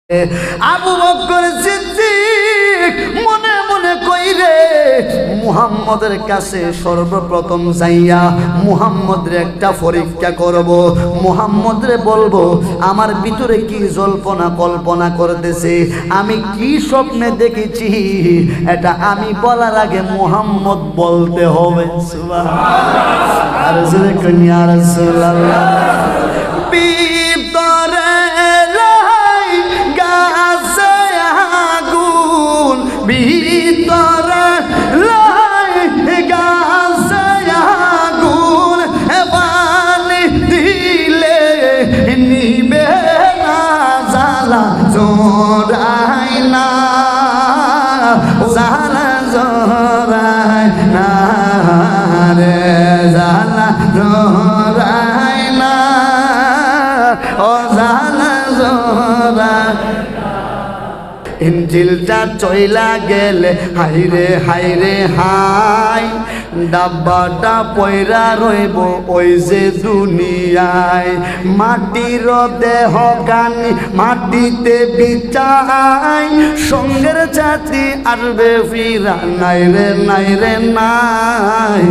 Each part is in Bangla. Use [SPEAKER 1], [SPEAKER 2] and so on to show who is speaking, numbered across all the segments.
[SPEAKER 1] আবু বকর সিদ্দিক মনে মনে কইরে মুহাম্মদের কাছে সর্বপ্রথম যাইয়া মুহাম্মদের একটা পরীক্ষা করব, মুহাম্মদরে বলবো আমার ভিতরে কি জল্পনা কল্পনা করতেছে, আমি কি স্বপ্নে দেখেছি, এটা আমি বলার আগে মুহাম্মদ বলতে হবে। সুবহানাল্লাহ, আর জোরে কইনি ইয়া রাসূলুল্লাহ। ভিতরে লাই গাছে আগুন পানি দিলে নিবে না জ্বালা জোড়াই না, জ্বালা জোড়াই না রে, জ্বালা জোড়াই না, ও জ্বালা জোড়াই। ইঞ্জিলটা চইলা গেলে হাইরে হাইরে হাই, ডাব্বাটা পয়রা রইব ওই যে দুনিয়ায়, মাটির দেহ গানি মাটিতে বিচাই, সঙ্গের জাতি আসবে ফিরা নাই রে নাই রে নাই।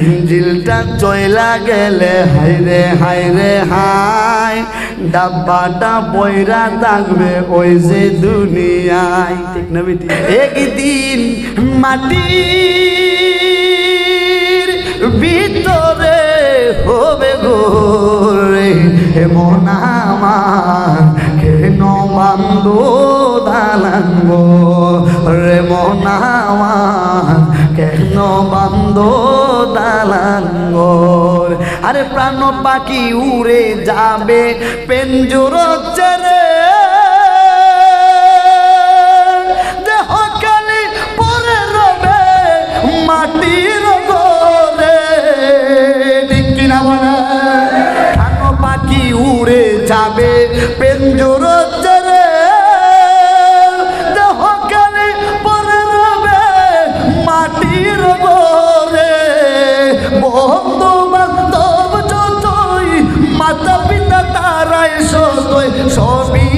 [SPEAKER 1] ইঞ্জিলটা চইলা গেলে হাইরে হাইরে হাই, ডাব্বাটা পয়রা থাকবে ওই যে দুনিয়ায়। ঠিক না বেটি? একদিন মাটির ভিতরে হবে গোরে এমন আমার কেন বান্ধো দালাঙ্গ রে, মন আমার কেন বান্ধো দালাঙ্গ। আরে প্রাণ পাখি উড়ে যাবে পেঞ্জর ছেড়ে, দেহ কালি পরে রবে মাটির ঘরে। ঠিক কিনা বলে? প্রাণ পাখি উড়ে যাবে পেঞ্জর ছেড়ে, দেহ কালি পরে রবে মাটির ঘরে। বন্ধু বান্ধব যতই, মাতা পিতা তারাই সতই, সবই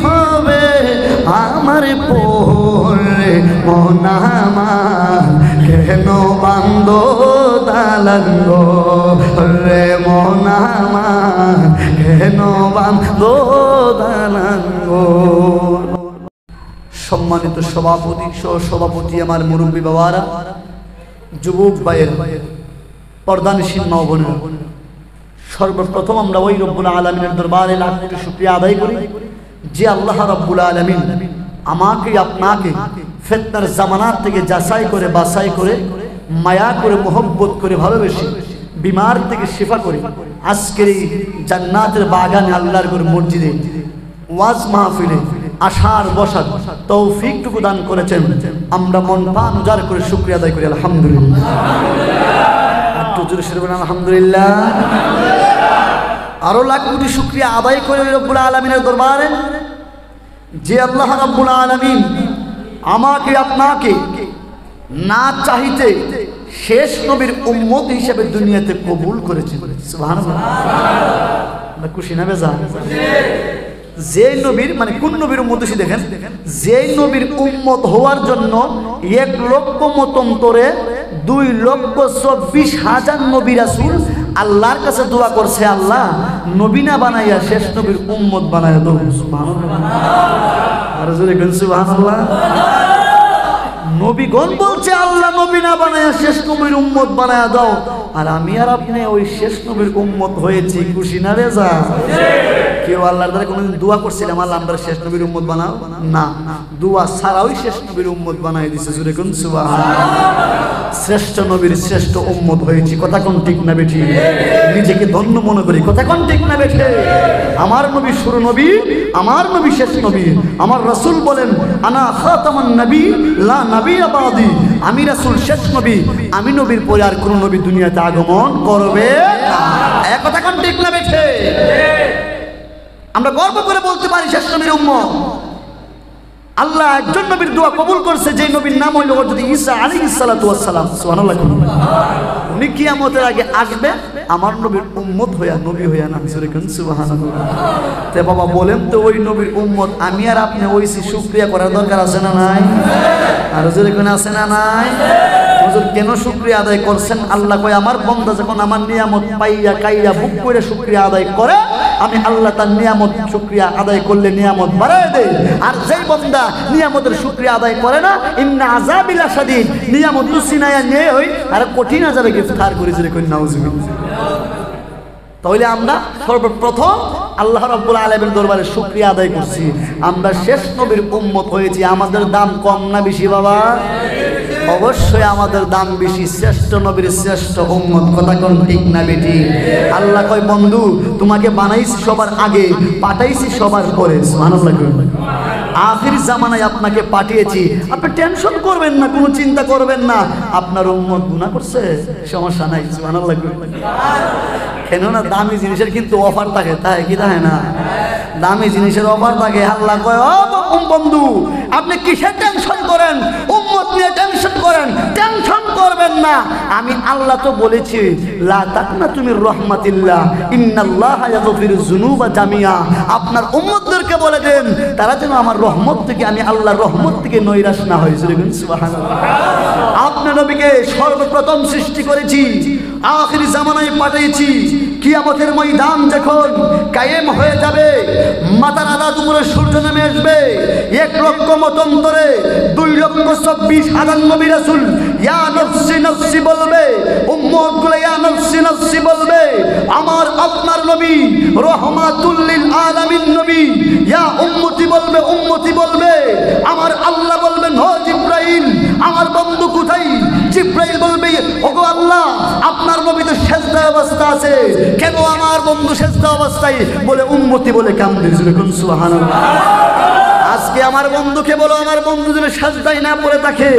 [SPEAKER 1] হবে আমার পরে। মন আমার কেন বান্ধ দালাঙ্গ রে, মন আমার কেন বান্ধ দালাঙ্গ। সম্মানিত সভাপতি, সভাপতি, আমার মুরব্বী বাবারা, যুবক ভাইয়ের, পর্দানশীল মা বোনেরা, সর্বপ্রথম আমরা ওই রব্বুল আলামিনের দরবারে লাখ কোটি শুকরিয়া আদায় করি যে আল্লাহ রব্বুল আলামিন আমাকে আপনাকে ফিতনার জামানাত থেকে যাচাই করে বাছাই করে মায়া করে মোহব্বত করে ভালোবেসে বিমার থেকে শিফা করে আজকের এই জান্নাতের বাগানে আল্লাহর ঘর মসজিদে ওয়াজ মাহফিলে আশার বসার তৌফিকটুকু দান করেছেন। আমরা মন প্রাণ উজাড় করে শুকরিয়া আদায় করি আলহামদুলিল্লাহ। আলহামদুলিল্লাহ। আরো লাখ কোটি শুকরিয়া আদায় করে রব্বুল আলামিনের দরবারে যে আল্লাহ রব্বুল আলামিন আমাকে আপনাকে না চাইতে শেষ নবীর উম্মত হিসেবে দুনিয়াতে কবুল করেছেন। সুবহানাল্লাহ। আমরা খুশি না বেজার? যে নবীর মানে কোন নবীর উম্মত এসে দেখেন, যে নবীর উম্মত হওয়ার জন্য 1 লক্ষ মতন্তরে 2,24,000 নবী রাসূল আল্লাহর কাছে দোয়া করছে, আল্লাহ নবী না বানাইয়া শেষ নবীর উম্মত বানাইয়া দাও। সুবহানাল্লাহ। আর জোরে কোন সুবহানাল্লাহ। নবীগণ বলছে আল্লাহ নবী না বানাইয়া শেষ নবীর উম্মত বানাইয়া দাও, আর আমি আর আপনি ওই শেষ নবীর উম্মত হয়েছি। খুশি না রেজা? কেউ আল্লাহর দ্বারা কোনোদিন দোয়া করছিলাম আল্লাহ আমরা শেষ নবীর উম্মত বানাও না, দোয়া ছাড়াও শেষ নবীর উম্মত বানাই দিছে। জোরে কোন সুবহানাল্লাহ। শ্রেষ্ঠ নবীর শ্রেষ্ঠ উম্মত হয়েছি। কথা কোন ঠিক না বেঠি? নিজেকে ধন্য মনে করি। কথা কোন ঠিক না বেঠে? আমার নবী শুরু নবী, আমার নবী শেষ নবী। আমার রাসূল বলেন আনা খাতামান নবী লা নবিয়্যা বাদি, আমি রাসূল শেষ নবী, আমি নবীর পরে আর কোন নবী দুনিয়াতে আগমন করবে না। এক কথা কোন ঠিক না বেঠে? আমরা গর্ব করে বলতে পারি শেষ নবীর উম্মত। আল্লাহ একজন নবীর দোয়া কবুল করছে, যে নবীর নাম হইল হযরত ঈসা আলাইহিস সালাতু ওয়াস সালাম। সুবহানাল্লাহ। উনি কিয়ামতের আগে আসবে, আমার নবীর উম্মত হইয়া নবী হইয়া নাম জোরে কোন সুবহানাল্লাহ। তে বাবা বলেন তো ওই নবীর উম্মত আমি আর আপনি হইছি, শুকরিয়া করার দরকার আছে না নাই? আর জোরে কোন আছে না নাই? হুজুর কেন শুকরিয়া আদায় করছেন? আল্লাহ কয় আমার বান্দা যখন আমার নিয়ামত পাইয়া কাইয়া বুক করে শুকরিয়া আদায় করে, আমি আল্লাহ তার নিয়ামত শুকরিয়া আদায় করলে নিয়ামত বাড়ায় দেই। আর যেই বান্দা নিয়ামতের শুকরিয়া আদায় করে না, ইন্না আযাবি লাশাদীদ, নিয়ামত দুসিনায়া নিয়ে হই আর কঠিন আযাবে গ্রেফতার করেছে কই নাউজুবিল্লাহ। তাহলে আমরা সর্বপ্রথম আল্লাহ রাব্বুল আলামিনের দরবারে শুকরিয়া আদায় করছি, আমরা শেষ নবীর উম্মত হয়েছি। আমাদের দাম কম না বেশি বাবা? অবশ্যই আমাদের দাম বেশি, শ্রেষ্ঠ নবীর শ্রেষ্ঠ উম্মত। কথা কোন ঠিক না বেটি? আল্লাহ কয় বন্ধু তোমাকে বানাইছি সবার আগে, পাঠাইছি সবার পরে। সুবহানাল্লাহ। আখির জামানায় আপনাকে পাঠিয়েছি, আপনি টেনশন করবেন না, কোনো চিন্তা করবেন না। আপনার উম্মত গুনাহ করছে, সমস্যা নাই। সুবহানাল্লাহ। কেননা দামি জিনিসের কিন্তু অফার থাকে, তাই কি তাই না? দামি জিনিসের অফার থাকে। আল্লাহ কয় ও বন্ধু আপনি কিসের টেনশন করেন? উম্মত নিয়ে টেনশন করেন, টেনশন করবেন না। আমি আল্লাহ তো বলেছি লা তাকনাতু মির রাহমাতিল্লাহ ইন্নাল্লাহা ইয়াগফিরুয যুনুবা জামিআ। আপনার উম্মতদেরকে বলে দেন তারা যেন আমার রহমত থেকে, আমি আল্লাহর রহমত থেকে নৈরাশ না হয়। সুবহানাল্লাহ। আপনার নবীকে সর্বপ্রথম সৃষ্টি করেছি, আখির জামানায় পাঠিয়েছি। কিয়ামতের ময়দান যখন কায়েম হয়ে যাবে, মাথার আধা দুপুরে সূর্য নেমে আসবে, 1 লক্ষ মতান্তরে 2,24,000 নবী রাসূল ইয়া নফসি নফসি বলবে, উম্মতগুলো ইয়া নফসি নফসি বলবে। আমার আপনার নবী রহমাতুল লিল আলামিন নবী ইয়া উম্মতি বলবে, উম্মতি বলবে। আমার আল্লাহ বলবেন ও জিবরাইল আমার বন্ধু কোথায়? জিবরাইল বলবে ওগো আল্লাহ আপনার নবী তো সেজদা অবস্থা আছে, কেন আমার বন্ধু সেজদা অবস্থায়? বলে উম্মতি বলে কামড়ে যখন। সুবহানাল্লাহ। আজকে আমার বন্ধুকে বলো আমার বন্ধু যদি সেজদায় না পড়ে থাকে,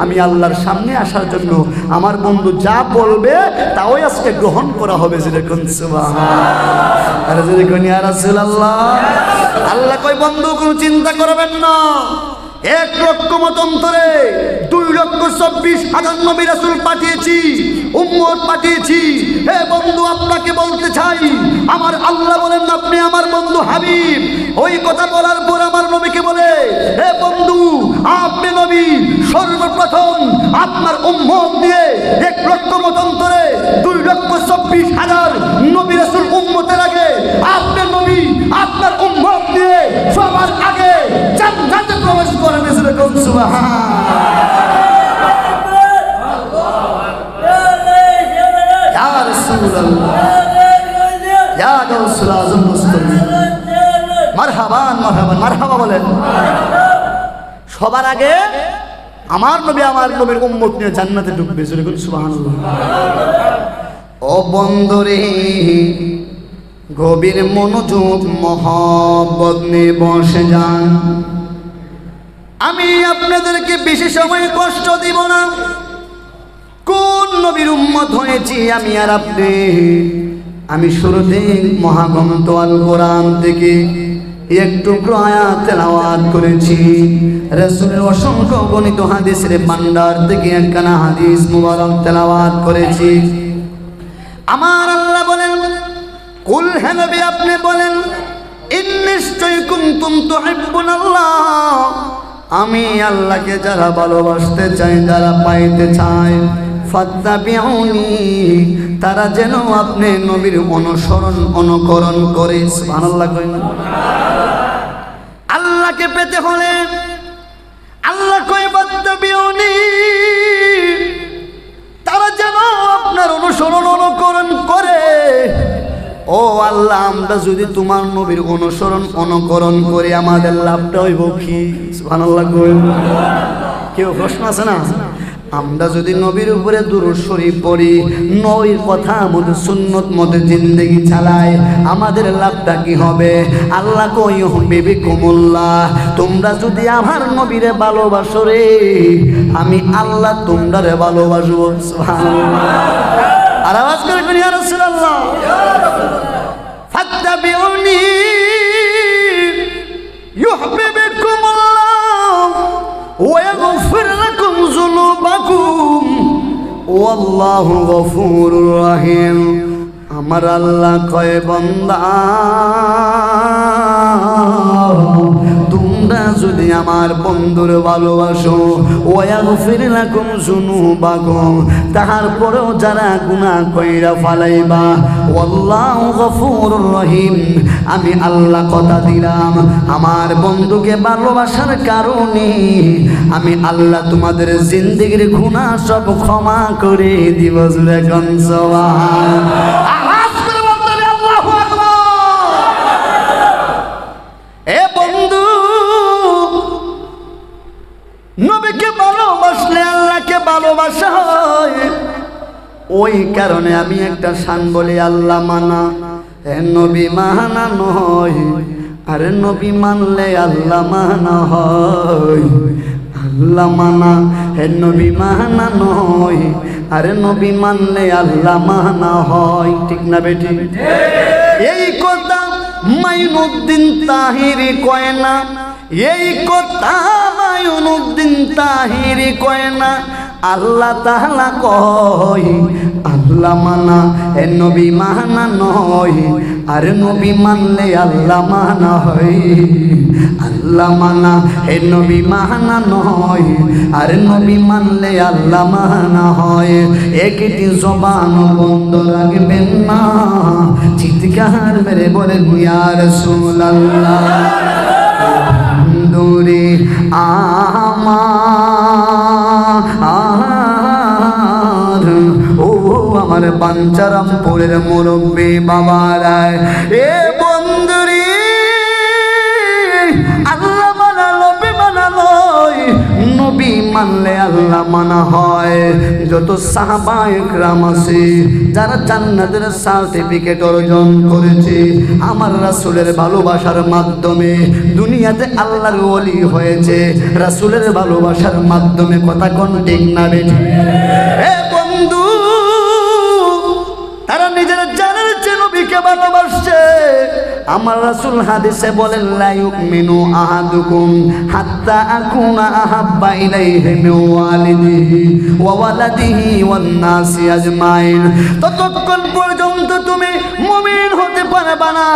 [SPEAKER 1] আমি আল্লাহর সামনে আসার জন্য আমার বন্ধু যা বলবে তাই আজকে গ্রহণ করা হবে। যেরকম সুবহানাল্লাহ। আর যেরকম ইয়া রাসূলুল্লাহ। আল্লাহ কই বন্ধু কোনো চিন্তা করবেন না, 1 লক্ষ মতান্তরে 2,24,000 নবী রাসূল পাঠিয়েছি, উম্মত পাঠিয়েছি। হে বন্ধু আপনাকে বলতে চাই, আমার আল্লাহ বলেন আপনি আমার বন্ধু হাবিব। ওই কথা বলার পর আমার নবীকে বলে হে বন্ধু আপনি নবী, সর্বপ্রথম আপনার উম্মত দিয়ে 1 লক্ষ মতান্তরে 2,24,000 নবী রাসূল উম্মতের আগে আপনার নবী আপনার উম্মত দিয়ে সবার আগে জান্নাতে প্রবেশ করেন। সুবহানাল্লাহ। ইয়া রাসূলুল্লাহ ইয়া গাউসুল আযম মুস্তাফা মারহাবান মারহাবান মারহাবা বলেন। সবার আগে আমার নবী আমার নবীর উম্মত নিয়ে জান্নাতে ঢুকবে। সুবহানাল্লাহ। ও বন্ধুরে গভীর মনোযোগ মহব্বত নিয়ে বসে যান। আমি আপনাদেরকে বেশি সময় কষ্ট দিব না। কোন নবীর উম্মত হয়েছি আমি আর আপনি? আমি শুরুতে মহাগ্রন্থ আল কোরআন থেকে একটু আয়াত তেলাওয়াত করেছি। রাসূলের অসংখ্য গণিত হাদিসের ভান্ডার থেকে একখানা হাদিস মুবারক তেলাওয়াত করেছি। আমার আল্লাহ বলেন কুল হে নবী আপনি বলেন ইন্নিশ্চয় কুনতুম তুহিব্বুনাল্লাহ, আমি আল্লাহকে যারা ভালোবাসতে চাই, যারা পাইতে চায়, ফাত্তাবিউনি তারা যেন আপনি নবীর অনুসরণ অনুকরণ করে। সুবহানাল্লাহ। আল্লাহকে পেতে হলে আল্লাহ কয় ফাত্তাবিউনি, তারা যেন আপনার অনুসরণ অনুকরণ করে। ও আল্লাহ আমরা যদি তোমার নবীর অনুসরণ অনুকরণ করে আমাদের লাভটা হইব কি? সুবহানাল্লাহ। কেউ প্রশ্ন আছে না? আমরা যদি নবীর উপরে দুরূদ শরীফ পড়ি, নবীর কথা মতো সুন্নত মতো জিন্দেগি চালাই, আমাদের লাভটা কি হবে? আল্লাহ কই বিকুমুল্লাহ, তোমরা যদি আমার নবীরে ভালোবাসো রে, আমি আল্লাহ তোমরারে ভালোবাসবো। সুবহানাল্লাহ। আর আওয়াজ করে বলি ইয়া রাসূলুল্লাহ ফাত্তাবিউনি ইউহিব্বুকুমুল্লাহ ওয়া ইয়াগফির লাকুম যুনুবাকুম ওয়াল্লাহু গফুরুর রহিম। আমার আল্লাহ কয় বান্দা তোমরা যদি আমার বন্ধুর ভালোবাসো ওয়াগফির লাকুম যুনুবাকুম তারপরেও যারা গুনাহ কইরা ফালাইবা আল্লাহু গফুরুর রহিম আমি আল্লাহ কথা দিলাম আমার বন্ধুকে ভালোবাসার কারণে আমি আল্লাহ তোমাদের জিন্দেগির গুনাহ সব ক্ষমা করে দিব জুরে কোন সুবহান নবীকে ভালোবাসলে আল্লাহকে ভালোবাসা হয় ওই কারণে আমি একটা শান বলি আল্লাহ মানা নবী মানা নয় আরে নবী মানলে আল্লাহ মানা হয় আল্লাহ মানা হে নবী মানা নয় আরে নবী মানলে আল্লাহ মানা হয় ঠিক না বেটি এই কথা মাইনুদ্দিন তাহিরি কয় না এই কথা মাইনুদ্দিন তাহিরি কয় না আল্লাহ তাআলা কয় আল্লাহ মানা হে নবী মানা নয় আর নবী মানলে আল্লাহ মানা হয় আল্লাহ মানা হে নবী মানা নয় আর নবী মানলে আল্লাহ মানা হয় একটি জবান বন্ধ রাখবেন না চিৎকার মেরে বলেন ইয়া রাসূলুল্লাহ দূরে আমার ও আমার বাঞ্চারামপুরের মুরব্বী বাবারা এ বন্ধুরি আল্লাহ মানা নবী মানা নয় নবী মানলে আল্লাহ মানা হয় যত সাহাবায়ে কেরাম আছে যারা জান্নাতের সার্টিফিকেট অর্জন করেছে আমার রাসূলের ভালোবাসার মাধ্যমে দুনিয়াতে আল্লাহর ওলি হয়েছে রাসূলের ভালোবাসার মাধ্যমে কথা কোন ঠিক না বেঠি এ বন্ধু তারা নিজের জানের চেয়ে নবীকে ভালোবাসছে আমার রাসূল হাদিসে বলেন লা ইউমিনু আহাদুকুম হাত্তা আকুনা আহাব্বা ইলাইহি মিন ওয়ালিদিহি ওয়া ওয়ালাদিহি ওয়ান নাসি আজমাইন ততক্ষণ পর্যন্ত তুমি মুমিন হতে পারবে না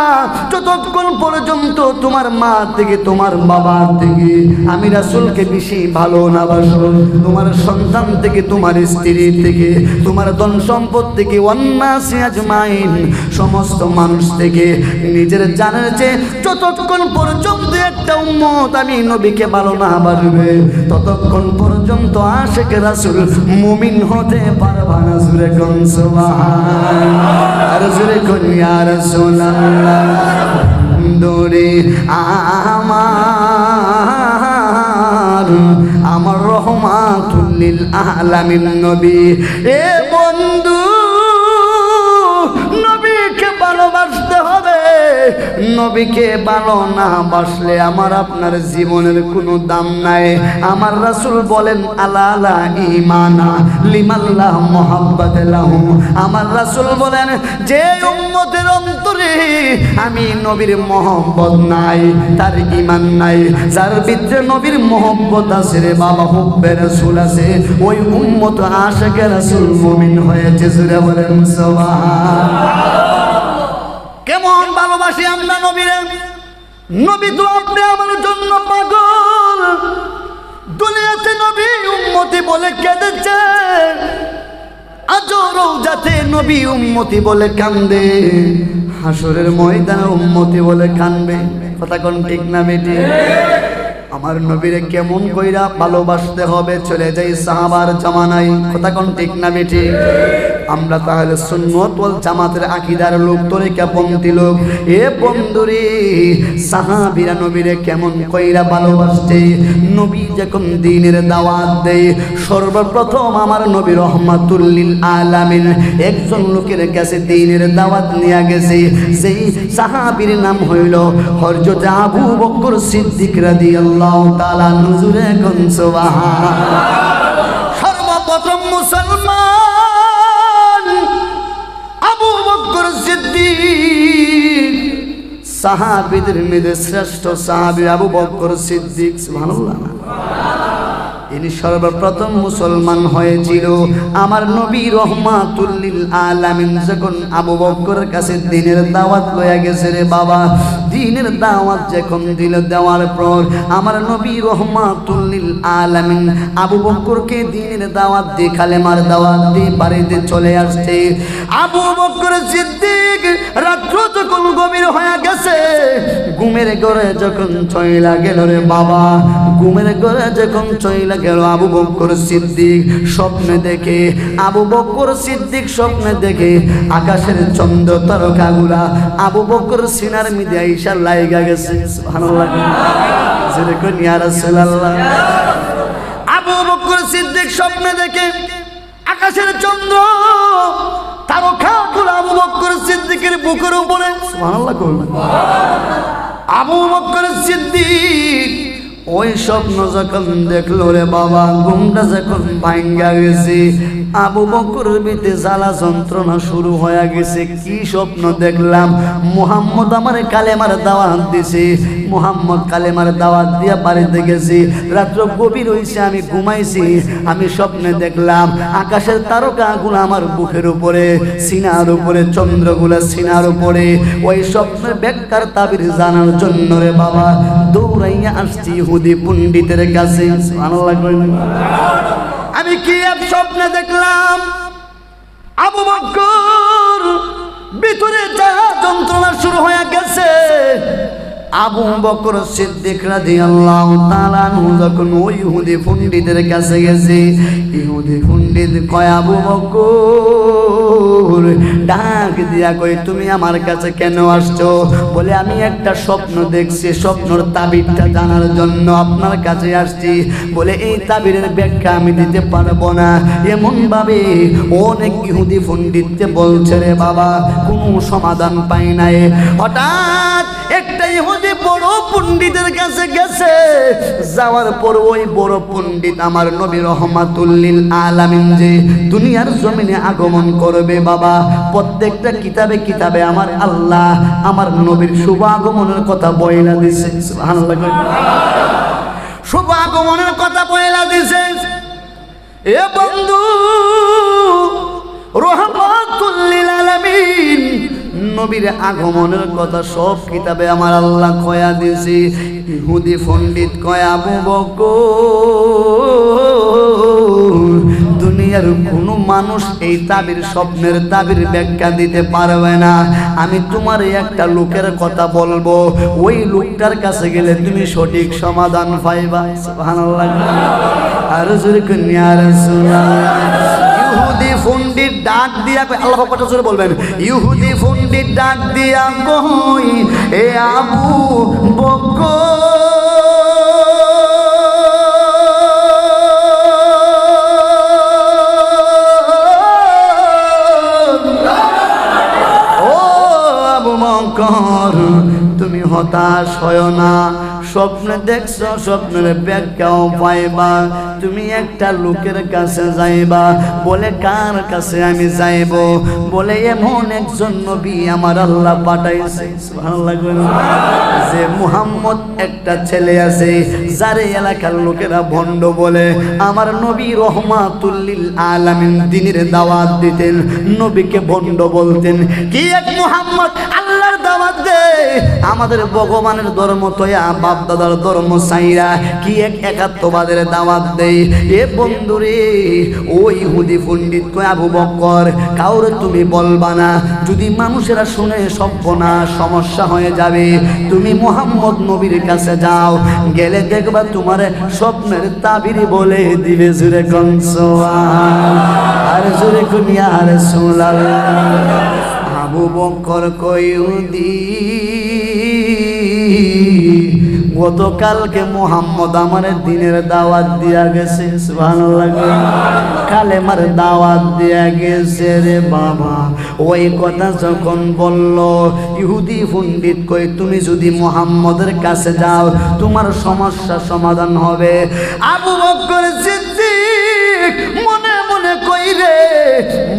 [SPEAKER 1] যতক্ষণ পর্যন্ত তোমার মা থেকে তোমার বাবা থেকে আমি রাসূলকে বেশি ভালো না বাসো তোমার সন্তান থেকে তোমার স্ত্রী থেকে তোমার ধন সম্পদ থেকে ওয়ান নাসি আজমাইন সমস্ত মানুষ থেকে নিজের জানার যে যতক্ষণ পর্যন্ত একটা উম্মত আমি নবীকে ভালো না বাসবে ততক্ষণ পর্যন্ত আশিক রাসূল মুমিন হতে পারবে না জুরে কোন সুবহান আর জুরে কোন ইয়া রাসূলুল্লাহ দূরে আমার রহমাতুল লিল আলামিন নবী এ বন্ধু নবীকে ভালোবাসতে হবে নবীকে ভালো না বাসলে আমার আপনার জীবনের কোনো দাম নাই আমার রাসূল বলেন আলা লা ঈমানা লিমাল্লাহ মুহাব্বাত লাহু আমার রাসূল বলেন যে উম্মতের অন্তরে আমি নবীর মহব্বত নাই তার ঈমান নাই যার ভিতরে নবীর মহব্বত আছে রে বাবা হুব্বে রাসূল আছে ওই উম্মত আশিক রাসূল মুমিন হয়েছে জুরে বলেন সুবহানাল্লাহ কেমন ভালোবাসি আমরা নবীরে নবী তো আপনি আমার জন্য পাগল দুনিয়াতে নবী উম্মতি বলে কেঁদেছে আজও রওজাতে নবী উম্মতি বলে কান্দে হাসরের ময়দানে উম্মতি বলে কানবে কথা কোন ঠিক না বেটি আমার নবীরে কেমন কইরা ভালোবাসতে হবে চলে যাই সাহাবার জামানায় কথা কোন ঠিক না বেটি আমরা তাহলে সুন্নাত ওয়াল জামাতের আকীদার লোক তরিকাপন্থী লোক এ বন্ধুরে সাহাবীরা নবীরে কেমন কইরা ভালোবাসতে নবী যখন দ্বীনের দাওয়াত দেয় সর্বপ্রথম আমার নবী রাহমাতুল লিল আলামিন একজন লোকের কাছে দ্বীনের দাওয়াত নিয়ে গেছে সেই সাহাবীর নাম হইল হযরত আবু বকর সিদ্দিক রাদিয়াল্লাহু তাআলা নুজুরে কোন সুবহানাল্লাহ সর্বপ্রথম মুসলমান আবু বকর সিদ্দিক সাহাবীদের মধ্যে শ্রেষ্ঠ সাহাবী আবু বকর সিদ্দিক সুবহানাল্লাহ ইনি সর্বপ্রথম মুসলমান হয়েছিল। আমার নবী রহমাতুল লিল আলামিন যখন আবু বকরের কাছে দ্বীনের দাওয়াত লয়ে গেছে রে বাবা, দ্বীনের দাওয়াত যখন দিল, দেওয়ার পর আমার নবী রহমাতুল লিল আলামিন আবু বকরকে দ্বীনের দাওয়াত দিয়ে কালেমার দাওয়াত দিয়ে বাড়িতে চলে আসছে। আবু বকর সিদ্দিক রাত্র যখন গভীর হয়ে গেছে, ঘুমের ঘরে যখন চইলা গেল রে বাবা, ঘুমের ঘরে যখন চইলা গেল আবু বকর সিদ্দিক স্বপ্নে দেখে, আবু বকর সিদ্দিক স্বপ্নে দেখে আকাশের চন্দ্র তারকাগুলা আবু বকর সিনার মধ্যে আইসা লাইগা গেছে। সুবহানাল্লাহ, যেরকম ইয়া রাসূলুল্লাহ। আবু বকর সিদ্দিক স্বপ্নে দেখে আকাশের চন্দ্র তারকাগুলা আবু বকর সিদ্দিকের বুকের উপরে। সুবহানাল্লাহ। আবু বকর সিদ্দিক ওই স্বপ্ন যখন দেখলো রে বাবা, ঘুমটা যখন ভাঙ্গা গেছে, আবু বকর ভিতরে জ্বালা যন্ত্রণা শুরু হয়ে গেছে। কি স্বপ্ন দেখলাম? মুহাম্মদ আমার কালেমার দাওয়াত দিছে, মুহাম্মদ কালেমার দাওয়াত দিয়া বাড়িতে গেছি, রাত্র গভীর হইছে, আমি ঘুমাইছি, আমি স্বপ্নে দেখলাম আকাশের তারকাগুলো আমার বুকের উপরে, সিনার উপরে, চন্দ্রগুলা সিনার উপরে। ওই স্বপ্নের ব্যাখ্যার তাবির জানার জন্য রে বাবা দৌড়াইয়া আসছি ইহুদি পণ্ডিতের কাছে। আমি কি এক স্বপ্নে দেখলাম? আবু বকর ভিতরে যা যন্ত্রণা শুরু হয়ে গেছে। আবু বকর সিদ্দিক রাদিয়াল্লাহু তাআলা আনহু যখন ওই ইহুদি পণ্ডিতের কাছে গেছে, ইহুদি পণ্ডিত কয় আবু বকর ডাক দিয়া কই তুমি আমার কাছে কেন আসছো? বলে আমি একটা স্বপ্ন দেখছি, স্বপ্নের তাবিরটা জানার জন্য আপনার কাছে আসছি। বলে এই তাবিরের ব্যাখ্যা আমি দিতে পারবো না, এমন ভাবে অনেক ইহুদি পণ্ডিতকে বলছে রে বাবা, কোনো সমাধান পাই নাই। হঠাৎ একটা ইহুদি বড় পণ্ডিতের কাছে গেছে, যাওয়ার পর ওই বড় পণ্ডিত আমার নবী রহমাতুল লিল আলামিন যে দুনিয়ার জমিনে আগমন করবে বাবা, প্রত্যেকটা কিতাবে কিতাবে আমার আল্লাহ আমার নবীর শুভ আগমনের কথা বইলা দিছে। সুবহানাল্লাহ, শুভ আগমনের কথা বইলা দিছে। এ বন্ধু রহমাতুল লিল আলামিন নবীর আগমনের কথা সব কিতাবে আমার আল্লাহ কয়া দিয়েছে। ইহুদি পণ্ডিত কয় আবু বকর দুনিয়ার কোনো মানুষ এই তাবির স্বপ্নের তাবির ব্যাখ্যা দিতে পারবে না। আমি তোমার একটা লোকের কথা বলবো, ওই লোকটার কাছে গেলে তুমি সঠিক সমাধান পাইবা। সুবহানাল্লাহ, আর জোরে কন্যা ইয়া রাসূলুল্লাহ। ইহুদি পণ্ডিত ডাক দিয়া আল্লাহ পাক জোরে বলবেন, ইহুদি পণ্ডিত ডাক দিয়া কই এ আবু বকর তুমি হতাশ হয় না, স্বপ্নে দেখছো, স্বপ্নের ব্যাখ্যাও পাইবা। তুমি একটা লোকের কাছে যাইবা। বলে কার কাছে আমি যাইব? বলে এমন একজন নবী আমার আল্লাহ পাঠাইছে। সুবহানাল্লাহ, যে মুহাম্মদ একটা ছেলে আছে যারে এলাকার লোকেরা ভণ্ড বলে। আমার নবী রহমাতুল লিল আলামিন দ্বীনের দাওয়াত দিতেন, নবীকে ভণ্ড বলতেন। কি এক মুহাম্মদ আল্লাহর দাওয়াত দেয়, আমাদের ভগবানের ধর্ম তয়া বাপ দাদার ধর্ম সাইরা কি এক একাত্মবাদের দাওয়াত দেয়। এ বন্ধুরে ওই ইহুদি পণ্ডিত কয় আবু বকর কাউরে তুমি বলবা না, যদি মানুষেরা শুনে সভ্যনা সমস্যা হয়ে যাবে। তুমি মুহাম্মদ নবীর কাছে যাও, গেলে দেখবা তোমার স্বপ্নের তাবির বলে দিবে। জুরে আর জুরে কুনিয়া রাসূলুল্লাহ। আবু বকর কইউদি গতকালকে মুহাম্মদ আমার দ্বীনের দাওয়াত দিয়া গেছে। সুবহানাল্লাহ, কালেমার দাওয়াত দিয়া গেছে রে বাবা। ওই কথা যখন বলল ইহুদি পণ্ডিত কই তুমি যদি মুহাম্মদের কাছে যাও তোমার সমস্যা সমাধান হবে। আবু বকর সিদ্দিক মনে মনে কইরে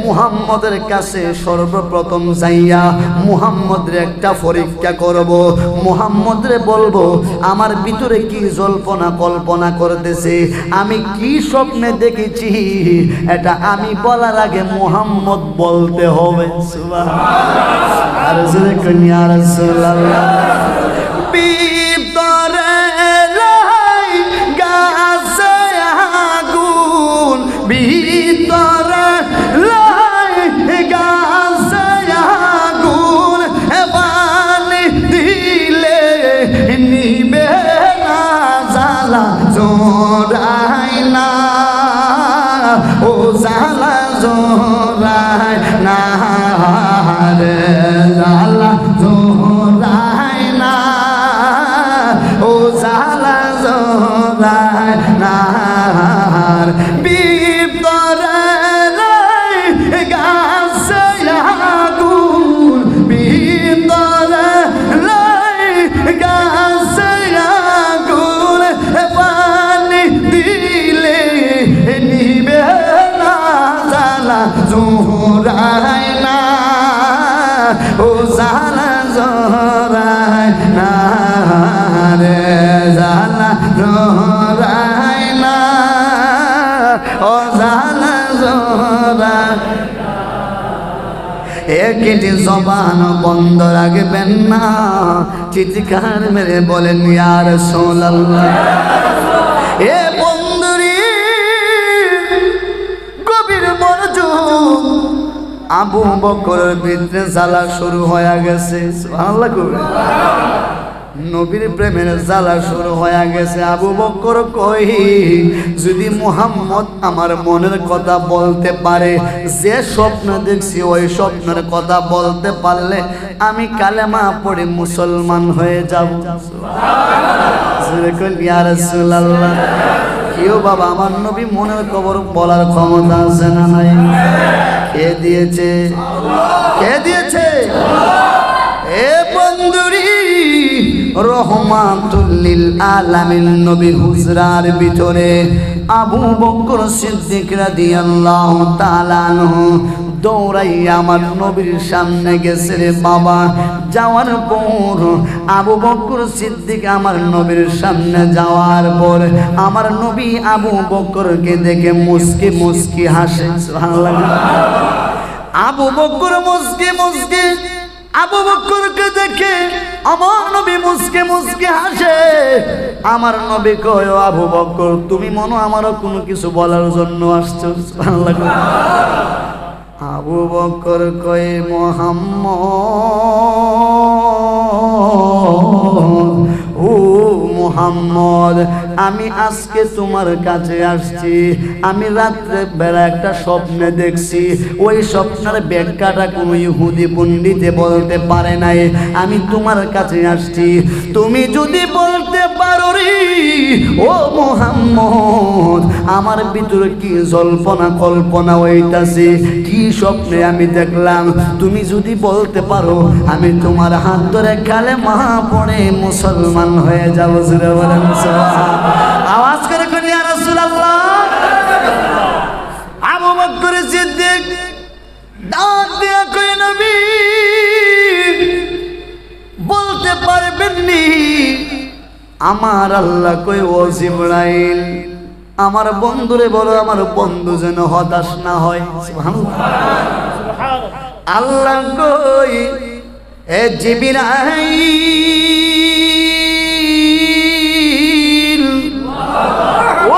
[SPEAKER 1] মুহাম্মদের কাছে সর্বপ্রথম যাইয়া মুহাম্মদের একটা পরীক্ষা করব, মুহাম্মদরে বলবো আমার ভিতরে কি জল্পনা কল্পনা করতেছে, আমি কি স্বপ্নে দেখেছি, এটা আমি বলার আগে মুহাম্মদ বলতে হবে। সুবহানাল্লাহ, আর জোরে কই ইয়া রাসূলুল্লাহ। ভিতরে লাই গাছে আগুন, ভিতরে লাই গাছে আগুন, পানি দিলে নিবে না, জ্বালা জোড়াই না, ও জ্বালা জোড়াই না রে, জ্বালা জোড়াই না, ও জ্বালা জোড়াই না। ভিতরে লাই গাছে আগুন, ভিতরে লাই গাছে আগুন, পানি দিলে নিবে না, জ্বালা জোড়াই না, ও জ্বালা জোড়াই না রে, জ্বালা জোড়াই না, ও জ্বালা জোড়াই। একটি জবান বন্ধ রাখবেন না, চিৎকার মেরে বলেন ইয়া রাসূলুল্লাহ। এ বন্ধুরি গভীর মনোযোগ, আবু বকরের ভিতরে জ্বালা শুরু হয়ে গেছে। সুবহানাল্লাহ, নবীর প্রেমের জ্বালা শুরু হয়ে গেছে। আবু বকর কই, যদি মুহাম্মদ আমার মনের কথা বলতে পারে, যে স্বপ্ন দেখছি ওই স্বপ্নের কথা বলতে পারলে আমি কালেমা পড়ে মুসলমান হয়ে যাব। সুবহানাল্লাহ, ইয়া রাসূলুল্লাহ। কেউ বাবা আমার নবী মনের খবর বলার ক্ষমতা আছে না নাই? কে দিয়েছে? কে দিয়েছে? এ বন্ধুরি রহমাতুল লিল আলামিন নবী হুজরার ভিতরে আবু বকর সিদ্দিক রাদিয়াল্লাহু তাআলা আনহু দৌড়াইয়া আমার নবীর সামনে গেছে রে বাবা। যাওয়ার পর আবু বকর সিদ্দিক আমার নবীর সামনে যাওয়ার পর আমার নবী আবু বকরকে দেখে মুস্কি মুস্কি হাসে। সুবহানাল্লাহ। আবু বকর মুস্কি মুস্কি আবু বকরকে দেখে আমার নবী মুস্কি মুস্কি হাসে। আমার নবী কয়, আবু বকর তুমি মনে আমারও কোনো কিছু বলার জন্য আসছো? সুবহানাল্লাহ। আবু বকর কয়, মুহাম্মদ, ও মুহাম্মদ, আমি আজকে তোমার কাছে আসছি। আমি রাত্রে বেলা একটা স্বপ্নে দেখছি, ওই স্বপ্নের ব্যাখ্যাটা কোনো ইহুদি পণ্ডিতে বলতে পারে নাই। আমি তোমার কাছে আসছি, তুমি যদি বলতে পারো রে ও মুহাম্মদ আমার ভিতরে কি জল্পনা কল্পনা হইতাছে, কি স্বপ্নে আমি দেখলাম, তুমি যদি বলতে পারো আমি তোমার হাত ধরে কালেমা পড়ে মুসলমান হয়ে যাব। জোরে বলেন সুবহানাল্লাহ। আওয়াজ করে কোন ইয়া রাসূলুল্লাহ। আবু বকর সিদ্দিক ডাক দিয়া কই, নবী বলতে পারবেন নি? আমার আল্লাহ কই, ও জিবরাইল আমার বন্ধুরে বলো আমার বন্ধু যেন হতাশ না হয়। সুবহানাল্লাহ। আল্লাহ কই, এ জিবরাইল,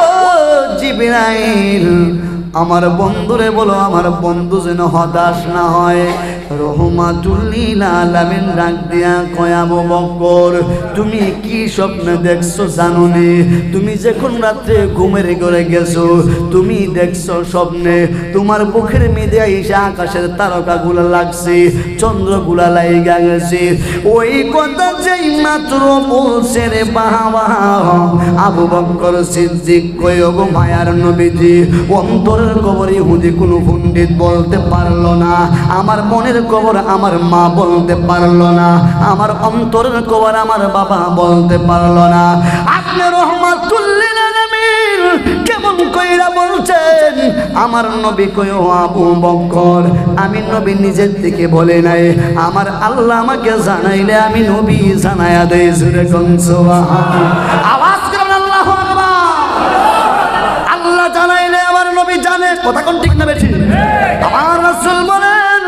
[SPEAKER 1] ও জিবরাইল আমার বন্ধুরে বলো আমার বন্ধু যেন হতাশ না হয়। রহমাতুল লিল আলামিন ডাক দিয়া কয়, আবু বকর তুমি কি স্বপ্ন দেখছো জানো নি? তুমি যখন রাত্রে ঘুমের ঘরে গেছো তুমি দেখছো স্বপ্নে তোমার বুকের মধ্যে আইসা আকাশের তারকাগুলো লাগছে, চন্দ্রগুলা লাইগা গেছে। ওই কথা যেই মাত্র বলছে রে বাবা, আবু বকর সিদ্দিক কয়, গো মায়ার নবীজি অন্তরের খবর ইহুদি কোনো পণ্ডিত বলতে পারলো না, আমার মনের খবর আমার মা বলতে পারলো না, আমার অন্তরের খবর আমার বাবা বলতে পারলো না। আপনি রহমাতুল লিল আলামিন কেমন কইরা বলছেন আমার নবী কয় ও আবু বকর, আমি নবী নিজের থেকে বলে নাই, আমার আল্লাহ আমাকে জানাইলে আমি নবী জানায়া দেই। জোরে কোন সুবহানাল্লাহ, আওয়াজ করেন আল্লাহু আকবার। আল্লাহ জানাইলে আমার নবী জানে, কথা কোন ঠিক না বেশি? আমার রাসূল বলেন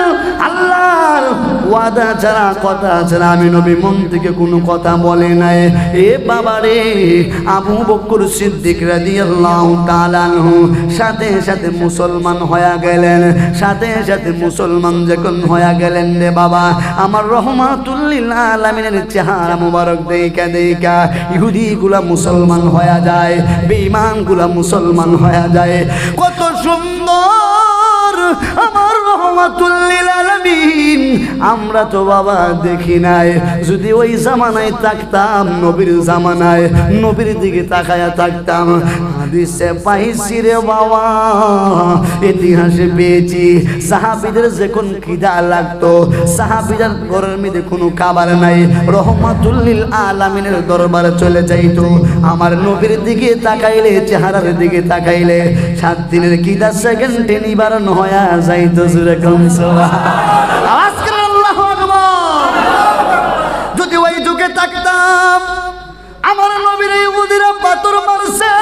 [SPEAKER 1] আল্লাহর ওয়াদা ছাড়া কথা ছাড়া আমি নবী মন থেকে কোনো কথা বলে নাই। এ বাবা রে, আবু বকর সিদ্দিক রাদিয়াল্লাহু তাআলা আনহু সাথে সাথে মুসলমান হয়ে গেলেন। সাথে সাথে মুসলমান যখন হয়ে গেলেন রে বাবা, আমার রহমাতুল লিল আলামিনের চেহারা মুবারক দেখা দেখা ইহুদিগুলা মুসলমান হয়ে যায়, বেঈমানগুলা মুসলমান হয়ে যায়। কত সুন্দর আমার রহমাতুল লিল আলামিন, আমরা তো বাবা দেখি নাই। যদি ওই জামানায় থাকতাম, নবীর জামানায় নবীর দিকে তাকায়া থাকতাম, হাদিসে পাইছি রে বাবা, ইতিহাসে পেয়েছি সাহাবীদের যখন খিদা লাগতো, সাহাবীদের ঘরের মধ্যে কোনো খাবার নাই, রহমাতুল লিল আলামিনের দরবারে চলে যাইতো। আমার নবীর দিকে তাকাইলে, চেহারার দিকে তাকাইলে 7 দিনের খিদা সেকেন্ডে নিবারণ হয়ে যাইতো। জোরে কোন সুবহানাল্লাহ, আওয়াজ করে আল্লাহু আকবার। যদি ওই যুগে থাকতাম, আমার নবীর ইহুদিরা পাথর মারছে,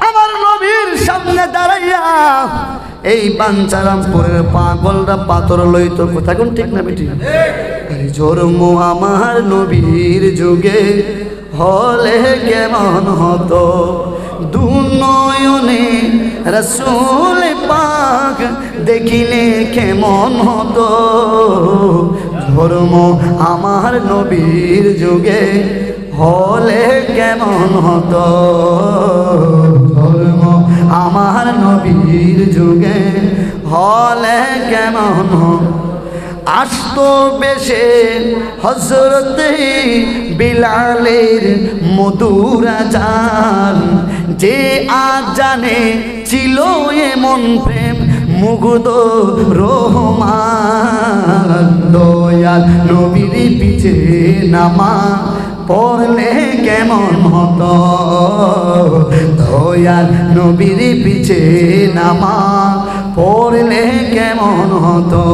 [SPEAKER 1] আমার নবীর সামনে দাঁড়াইয়া এই বাঞ্ছারামপুরের পাগলরা পাথর লইতো। কথা কোন ঠিক না বেটি? জন্ম আমার নবীর যুগে হলে কেমন হতো, দুনয়নে রাসূল পাক দেখিলে কেমন হতো। ধর্ম আমার নবীর যুগে হলে কেমন হতো, ধর্ম আমার নবীর যুগে হলে কেমন হতো। আসতো বেশে হযরতে বিলালের মধুর আযান, যে আযানে ছিল এমন প্রেম মুগ্ধ রহমান। দয়াল নবীর পিছে নামাজ পড়লে কেমন হতো, দয়াল নবীর পিছে নামাজ পড়লে কেমন হতো।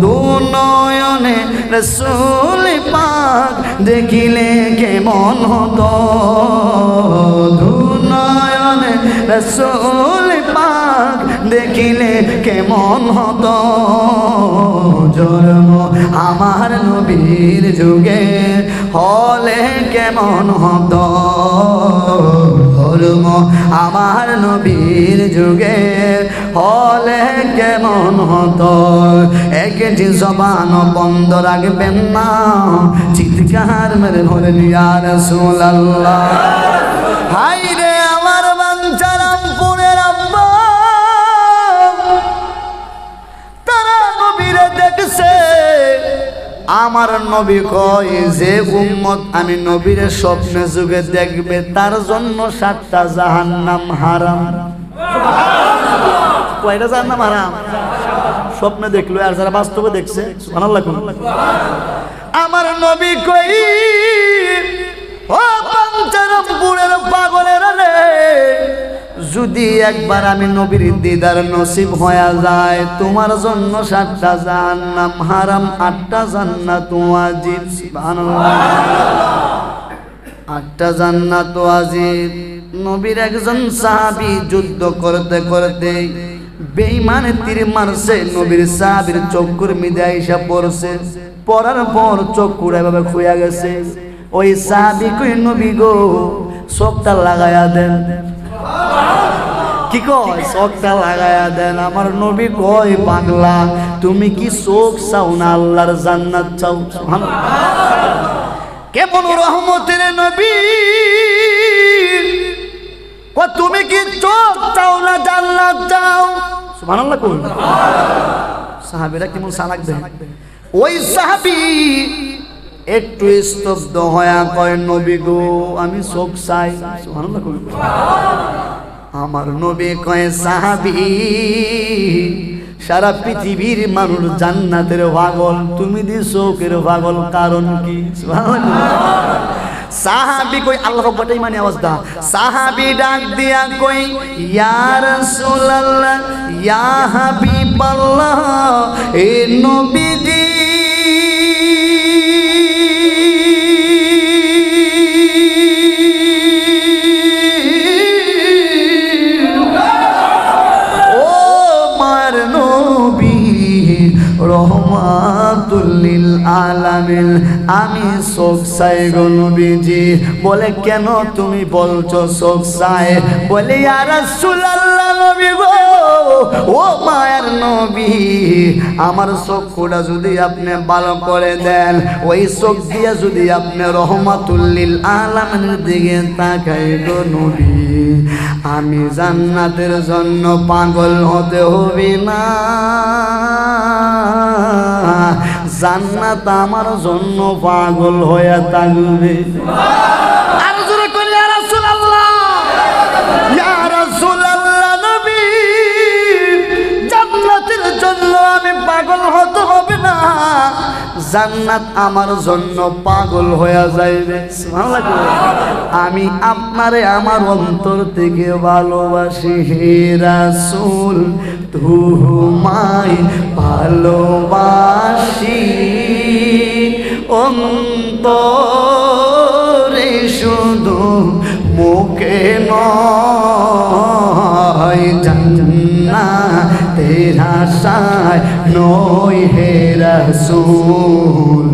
[SPEAKER 1] দুনয়নে রাসূল পাক দেখিলে কেমন হতো, দুনয়নে রাসূল পাক দেখিলে কেমন হতো। জন্ম আমার নবীর যুগে হলে কেমন হতো, ধর্ম আমার নবীর যুগে হলে কেমন হতো। একটি জবান বন্ধ রাখবেন না, চিৎকার মেরে বলেন ইয়া রাসূলুল্লাহ। হাই রে আমার বাঞ্ছারামপুরের আব্বা, তারা নবীরে দেখছে। আমার নবী কয় যে উম্মত আমি নবীর স্বপ্নে যুগে দেখবে, তার জন্য 7টা জাহান্নাম হারাম। কয়টা জাহান্নাম হারাম? স্বপ্নে দেখলো, আর যারা বাস্তবে দেখছে সুবহানাল্লাহ। আমার নবী কই ও বাঞ্ছারামপুরের পাগলেরা রে, যদি একবার আমি নবীর দিদার নসিব হয়ে যায়, তোমার জন্য 7টা জাহান্নাম হারাম, 8টা জান্নাত ওয়াজিব। সুবহানাল্লাহ, 8টা জান্নাত ওয়াজিব। নবীর একজন সাহাবী যুদ্ধ করতে করতে বেঈমানে তীর মারছে, নবীর সাহাবীর চক্ষুর মধ্যে আইসা পড়ছে, পড়ার পর চক্ষুর এভাবে খুইয়া গেছে। ওই সাহাবী কই নবী গো চোখটা লাগায়া দেন। কি কয়? চোখটা লাগায়া দেন। আমার নবী কয় পাগলা, তুমি কি চোখ চাও না আল্লাহর জান্নাত চাও? কেমন রহমতের নবী, তুমি কি চোখ চাও না জান্নাত চাও? সুবহানাল্লাহ। কোন সাহাবীরা কেমন সালাক দেয়। ওই সাহাবী একটু স্তব্ধ হয়ে কয় নবী গো আমি চোখ চাই। সুবহানাল্লাহ। আমার নবী কয় সাহাবী, সারা পৃথিবীর মানুষ জান্নাতের পাগল, তুমি দি চোখের পাগল, কারণ কি? সুবহানাল্লাহ। সাহাবী কই আল্লাহু আকবার ইমানি আওয়াজ দা সাহাবী ডাক দিয়া কই ইয়া রাসূলুল্লাহ ইয়া হাবিবাল্লাহ এ নবীজি রহমাতুল লিল আলামিন আমি চোখ চাই গো নবীজি বলে কেন তুমি বলছো চোখ চাই বলে ইয়া রাসূলুল্লাহ নবী গো ও মায়ের নবী আমার চোখটা যদি আপনি ভালো করে দেন ওই চোখ দিয়ে যদি আপনি রহমাতুল লিল আলামিনের দিকে তাকাই গো নবী আমি জান্নাতের জন্য পাগল হতে হবে না জান্নাত আমার জন্য পাগল হয়ে থাকবে আর জোরে করি ইয়া রাসূলুল্লাহ ইয়া রাসূলুল্লাহ নবী জান্নাতের জন্য আমি পাগল হতে হবে না জান্নাত আমার জন্য পাগল হয়ে যাইবে সুবহানাল্লাহ আমি আপনারে আমার অন্তর থেকে ভালোবাসি হে রাসূল তোমায় ভালোবাসি অন্তরে শুধু মুখে নয় জান্নাতের আশায় নয় হে রাসূল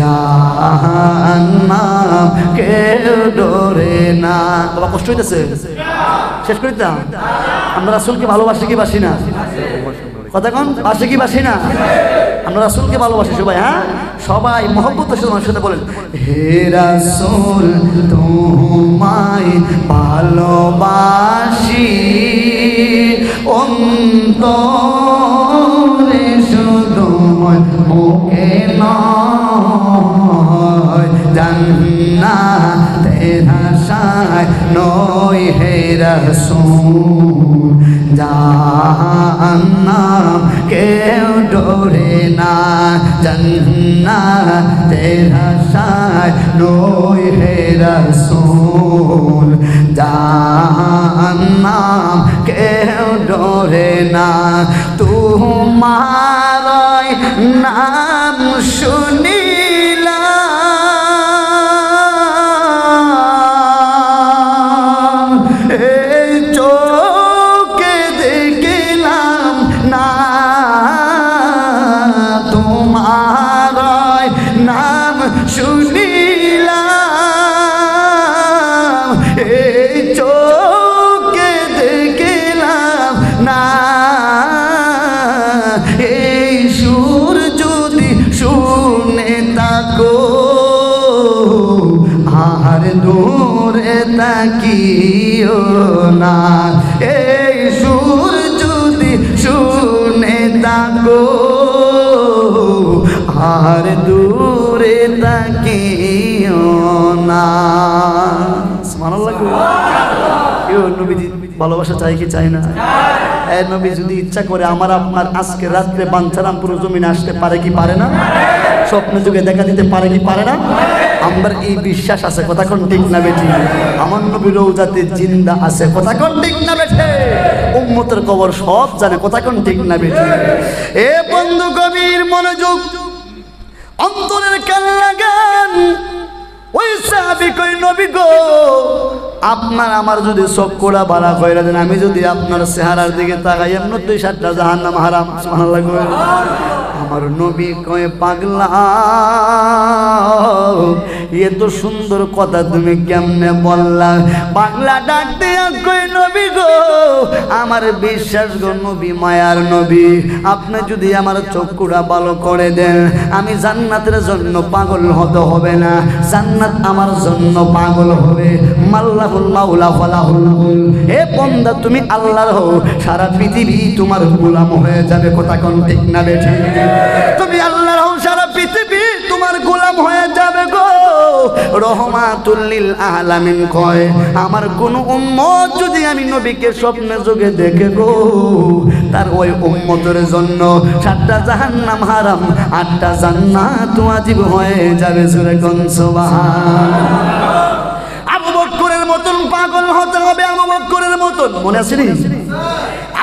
[SPEAKER 1] জাহান্নাম কেউ ডরে না বাবা কষ্ট হইতেছে শেষ করি তা আমরা রাসূলকে ভালোবাসি কি বাসি না কথা কোন বাসি কি বাসি না আমরা রাসূলকে ভালোবাসি সবাই হ্যাঁ সবাই মহব্বতের সাথে মানুষের সাথে বলেন হে রাসূল তোমায় ভালোবাসি অন্তরে শুধু মুখে নয় জান্নাতের আশায় নয় হে রাসূল জাহান্নাম কেউ ডরে না জান্নাতের আশায় নয় হে রাসূল জাহান্নাম কেউ ডরে না তোমার নাম শুনিলাম এই চোখে দেখিলাম না তোমার নাম শুনিলাম এই চোখে দেখিলাম না এই সুর যদি শুনে থাকো আর দূরে তাকিও না এই সুর যদি শুনে থাকো আর দূরে তাকিও না সুবহানাল্লাহ কেউ নবীজি ভালোবাসা চাই কি চাই না এ নবী যদি ইচ্ছা করে আমার আপনার আজকে রাত্রে বাঞ্ছারামপুর জমিনে আসতে পারে কি পারে না স্বপ্নে যুগে দেখা দিতে পারে কি পারে না আমার এই বিশ্বাস আছে কথা কোন ঠিক না বেঠি আমার নবী রওজাতে জিন্দা আছে কথা কোন ঠিক না বেঠে উম্মতের কবর সব জানে কথা কোন ঠিক না বেঠি এ বন্ধু গভীর মনোযোগ অন্তরের কান লাগান ওই সাহাবী কই নবী গো আপনার আমার যদি চক্ষুটা ভাড়া কইরা দেন আমি যদি আপনার চেহারার দিকে তাকাই এমনিতেই 7টা জাহান্নাম হারাম সুবহানাল্লাহ আমার নবী কয় পাগলা এত সুন্দর কথা তুমি কেমনে বললা পাগলা ডাক দিয়া কই নবী গো আমার বিশ্বাস গো নবী মায়ার নবী আপনি যদি আমার চক্ষুটা ভালো করে দেন আমি জান্নাতের জন্য পাগল হতে হবে না জান্নাত আমার জন্য পাগল হবে মাল্লাহুল মাওলা ফালাহুল গুল হে বান্দা তুমি আল্লাহর হও সারা পৃথিবী তোমার গোলাম হয়ে যাবে কথা কোন ঠিক না বেঠি তুমি আল্লাহর হও সারা পৃথিবী তোমার গোলাম হয়ে যাবে গো রহমাতুল লিল আলামিন কয় আমার কোন উম্মত যদি আমি নবীকে স্বপ্নে যোগে দেখে গো তার ওই উম্মতের জন্য 7টা জাহান্নাম হারাম 8টা জান্নাত ওয়াজিব হয়ে যাবে সুরে কোন সুবহান পাগল হতে হবে আবু বকরের মতন। মনে আছে নি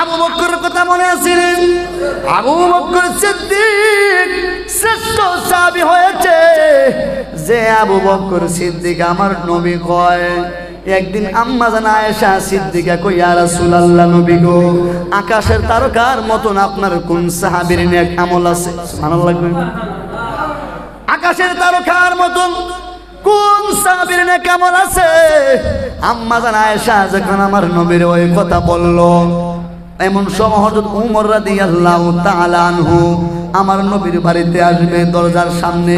[SPEAKER 1] আবু বকরের কথা? মনে আছে নি? আবু বকর সিদ্দিক শ্রেষ্ঠ সাহাবী হয়েছে যে আবু বকর সিদ্দিক আমার নবী কয়। একদিন আম্মা জান আয়েশা সিদ্দিকা কই, ইয়া রাসূলুল্লাহ, নবী গো, আকাশের তারকার মতন আপনার কোন সাহাবীর নেক আমল আছে? সুবহানাল্লাহ। আকাশের তারকার মতন কোন সাহাবীর নেক আমল আছে? আম্মা জান আয়েশা যখন আমার নবীর ওই কথা বলল, এমন সময় হযরত ওমর রাদিয়াল্লাহু তাআলা আনহু আমার নবীর বাড়িতে আসবে, দরজার সামনে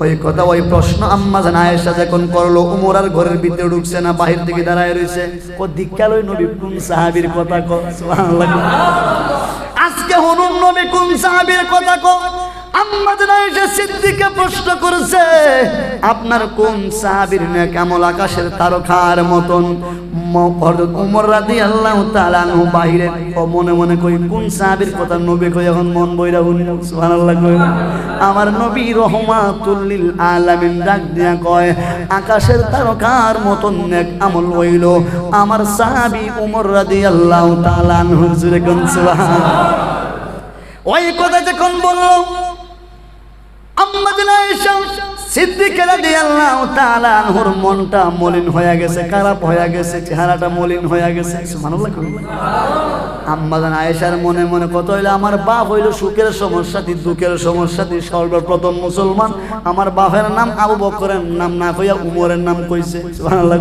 [SPEAKER 1] ওই কথা ওই প্রশ্ন আম্মা জান আয়েশা যখন করলো, ওমর আর ঘরের ভিতরে ঢুকছে না, বাহির থেকে দাঁড়ায় রইছে। ও দিক্কালই নবী কোন সাহাবীর কথা কও? সুবহানাল্লাহ। আজকে হুনুন নবী কোন সাহাবীর কথা কও? আম্মা জান আয়েশা সিদ্দিকা প্রশ্ন করেছে, আপনার কোন সাহাবীর নেক আমল আকাশের তারকার মতন? হযরত ওমর রাদিয়াল্লাহু তাআলা আনহু বাহিরে মনে মনে কই, কোন সাহাবীর কথা নবী কই এখন মন বইরা শুনি। সুবহানাল্লাহ। কই আমার নবী রহমাতুল লিল আলামিন ডাক দিয়া কয়, আকাশের তারকার মতন নেক আমল হইল আমার সাহাবী ওমর রাদিয়াল্লাহু তাআলা আনহু। জুরে কোন সুবহানাল্লাহ। ওই কথা যখন বলল, আম্মা জান আয়েশা সিদ্দিকা রাদিয়াল্লাহু তাআলা আনহুর মনটা মলিন হয়ে গেছে, খারাপ হয়ে গেছে, চেহারাটা মলিন হয়ে গেছে। সুবহানাল্লাহ। আম্মা জান আয়েশার মনে মনে কত হইলো, আমার বাপ হইলো সুখের সমস্যাতি দুঃখের সমস্যাতি সর্বপ্রথম মুসলমান, আমার বাপের নাম আবু বকরের নাম না কইয়া উমরের নাম কইছে। সুবহানাল্লাহ।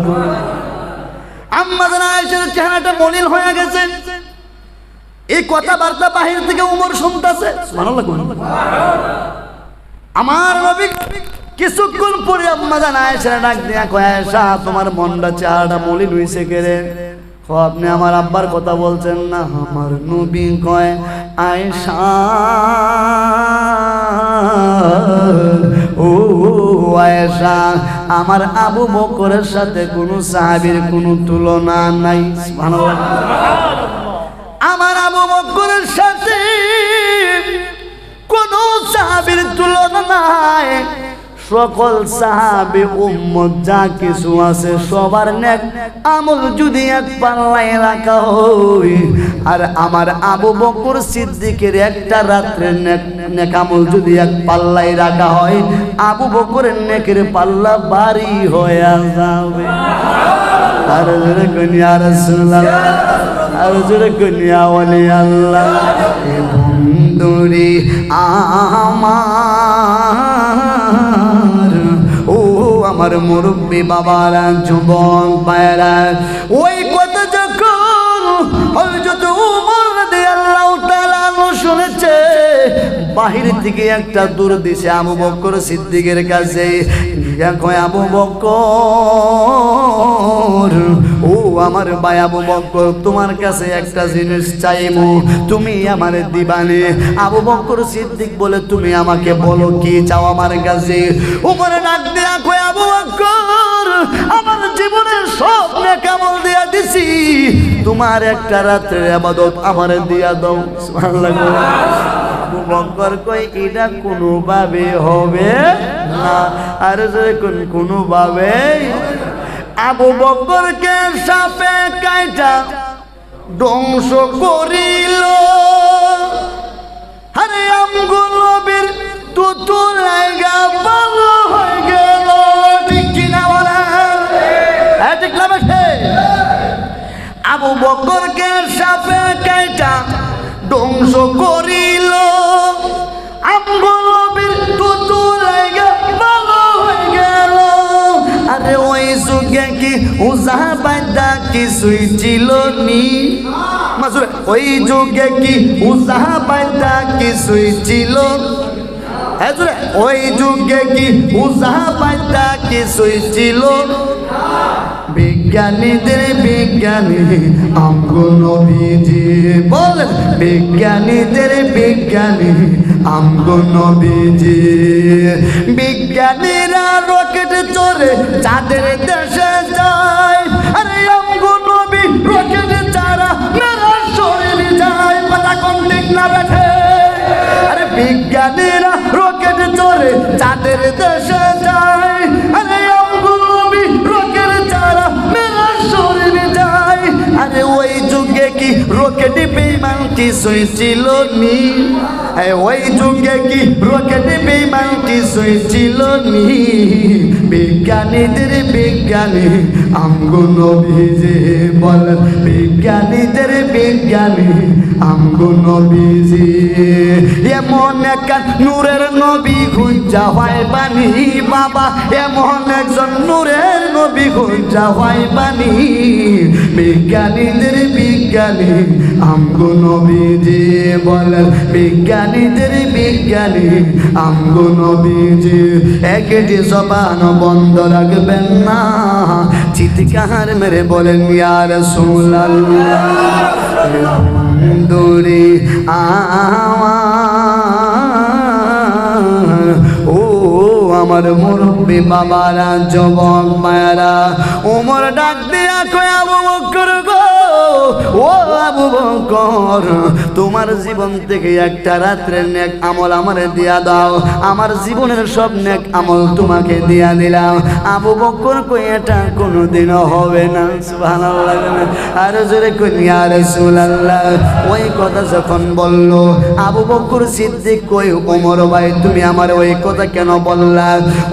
[SPEAKER 1] আম্মা জান আয়েশার চেহারাটা মলিন হয়ে গেছে। এই কথাবার্তা বাহির থেকে উমর শুনতেছে। সুবহানাল্লাহ। আমার নবী কিছুক্ষণ পরে আম্মা জান আয়েশা ডাক দিয়া কয়, আয়েশা তোমার মনটা চেহারাটা মলিন হইছে কে রে? আপনি আমার আব্বার কথা বলছেন না? আমার নবী কয়, আয়েশা ও আয়েশা, আমার আবু বকরের সাথে কোন সাহাবীর কোনো তুলনা নাই। সুবহানাল্লাহ। আমার আবু বকরের সাথে কোন সাহাবীর তুলনা নাই। সকল সাহাবী উম্মত যা কিছু আছে সবার নেক আমল যদি এক পাল্লায় রাখা হয়, আর আমার আবু বকর সিদ্দিকের একটা রাত্রের নেক আমল যদি এক পাল্লায় রাখা হয়, আবু বকরের নেকের পাল্লা ভারী হয়ে যাবে। আর জোরে কইনি ইয়া রাসূলুল্লাহ, আর জোরে কইনি ইয়া ওলি আল্লাহ। বন্ধুরে আমার, ও আমার মুরব্বী বাবারা, যুবক ভাইরা, ওই কথা যখন হযরত ওমর রাদিয়াল্লাহু তাআলা শুনেছে, বাহির থেকে একটা দূর দিছে আবু বকর সিদ্দিকের কাছে, কয় আবু বকর, ও আমার ভাই আবু বকর, তোমার কাছে একটা জিনিস চাইবো, তুমি আমারে দিবানে? আবু বকর সিদ্দিক বলে, তুমি আমাকে বলো কি চাও আমার কাছে? ওমর ডাক দিয়া কয়, আবু বকর, আমার জীবনের সব নেক আমল দিয়া দিছি, তোমার একটা রাতের ইবাদত আমারে দিয়া দাও। সুবহানাল্লাহ। আবু বকর কই, এটা কোনোভাবে হবে না। আর কোনোভাবে আবু বকরকে সাপে কাইটা ধ্বংস করিল, আরে আমগো নবীর তুতু লাগা ভালো হয়ে গেল। ঠিক কিনা বলেন? ঠিক না বেঠে? আবু বকরকে সাপে কাইটা ধ্বংস করিল, আমগো নবীর তুতু লাগা ভালো হয়ে গেল। আরে ওই যুগে কি উজা বাইদা কিছুই ছিল নি? মাজুরে, ওই যুগে কি উজা বাইদা কিছুই ছিল? হ্যাঁ জুরে, ওই যুগে কি উজা বাইদা কিছুই ছিল? বিজ্ঞানীদের বিজ্ঞানী আমগো নবীজি, বলেন বিজ্ঞানীদের বিজ্ঞানী আমগো নবীজি। বিজ্ঞানীরা রকেট চড়ে চাঁদের দেশে যায়, আরে আমগো নবী রকেট ছাড়া মেরা শরীর যায়। কথা কোন ঠিক না বেঠে? আরে বিজ্ঞানীরা রকেট চড়ে চাঁদের দেশে যায়, আরে আমগো নবী রকেট ছাড়া মেরা শরীর কিছুই ছিল নি, ওই যুগে কি রকেট বিমান কিছুই ছিল নি, বিজ্ঞানীদের বিজ্ঞানী আমগো নবীজি বলেন, বিজ্ঞানীদের বিজ্ঞানী আমগো নবীজি এমন এক নূরের নবী খুঁজা হয় বানি বাবা, এমন একজন নূরের নবী খুঁজা হয় বানি, বিজ্ঞানীদের বিজ্ঞানী আমগো নবীজি বলেন, বিজ্ঞানীদের বিজ্ঞানী আমগো নবীজি। একটি জবান বন্ধ রাখবেন না, চিৎকার মেরে বলেন ইয়া রাসূলুল্লাহ দূরে ও আমার মুরব্বী বাবারা, যুবক মায়েরা, ওমর ডাক দিয়া কয় আবু বকর গো, ও আবু বকর তোমার জীবন থেকে একটা রাত্রের নেক আমল আমারে দিয়া দাও, আমার জীবনের সব নেক আমল তোমাকে দিয়া দিলাম। আবু বকর কই এটা কোনোদিনও হবে না, সুবহানাল্লাহ। আর জোরে কই ইয়া রাসূলুল্লাহ। ওই কথা যখন বলল আবু বকর সিদ্দিক কই ওমর ভাই তুমি আমার ওই কথা কেন বললা?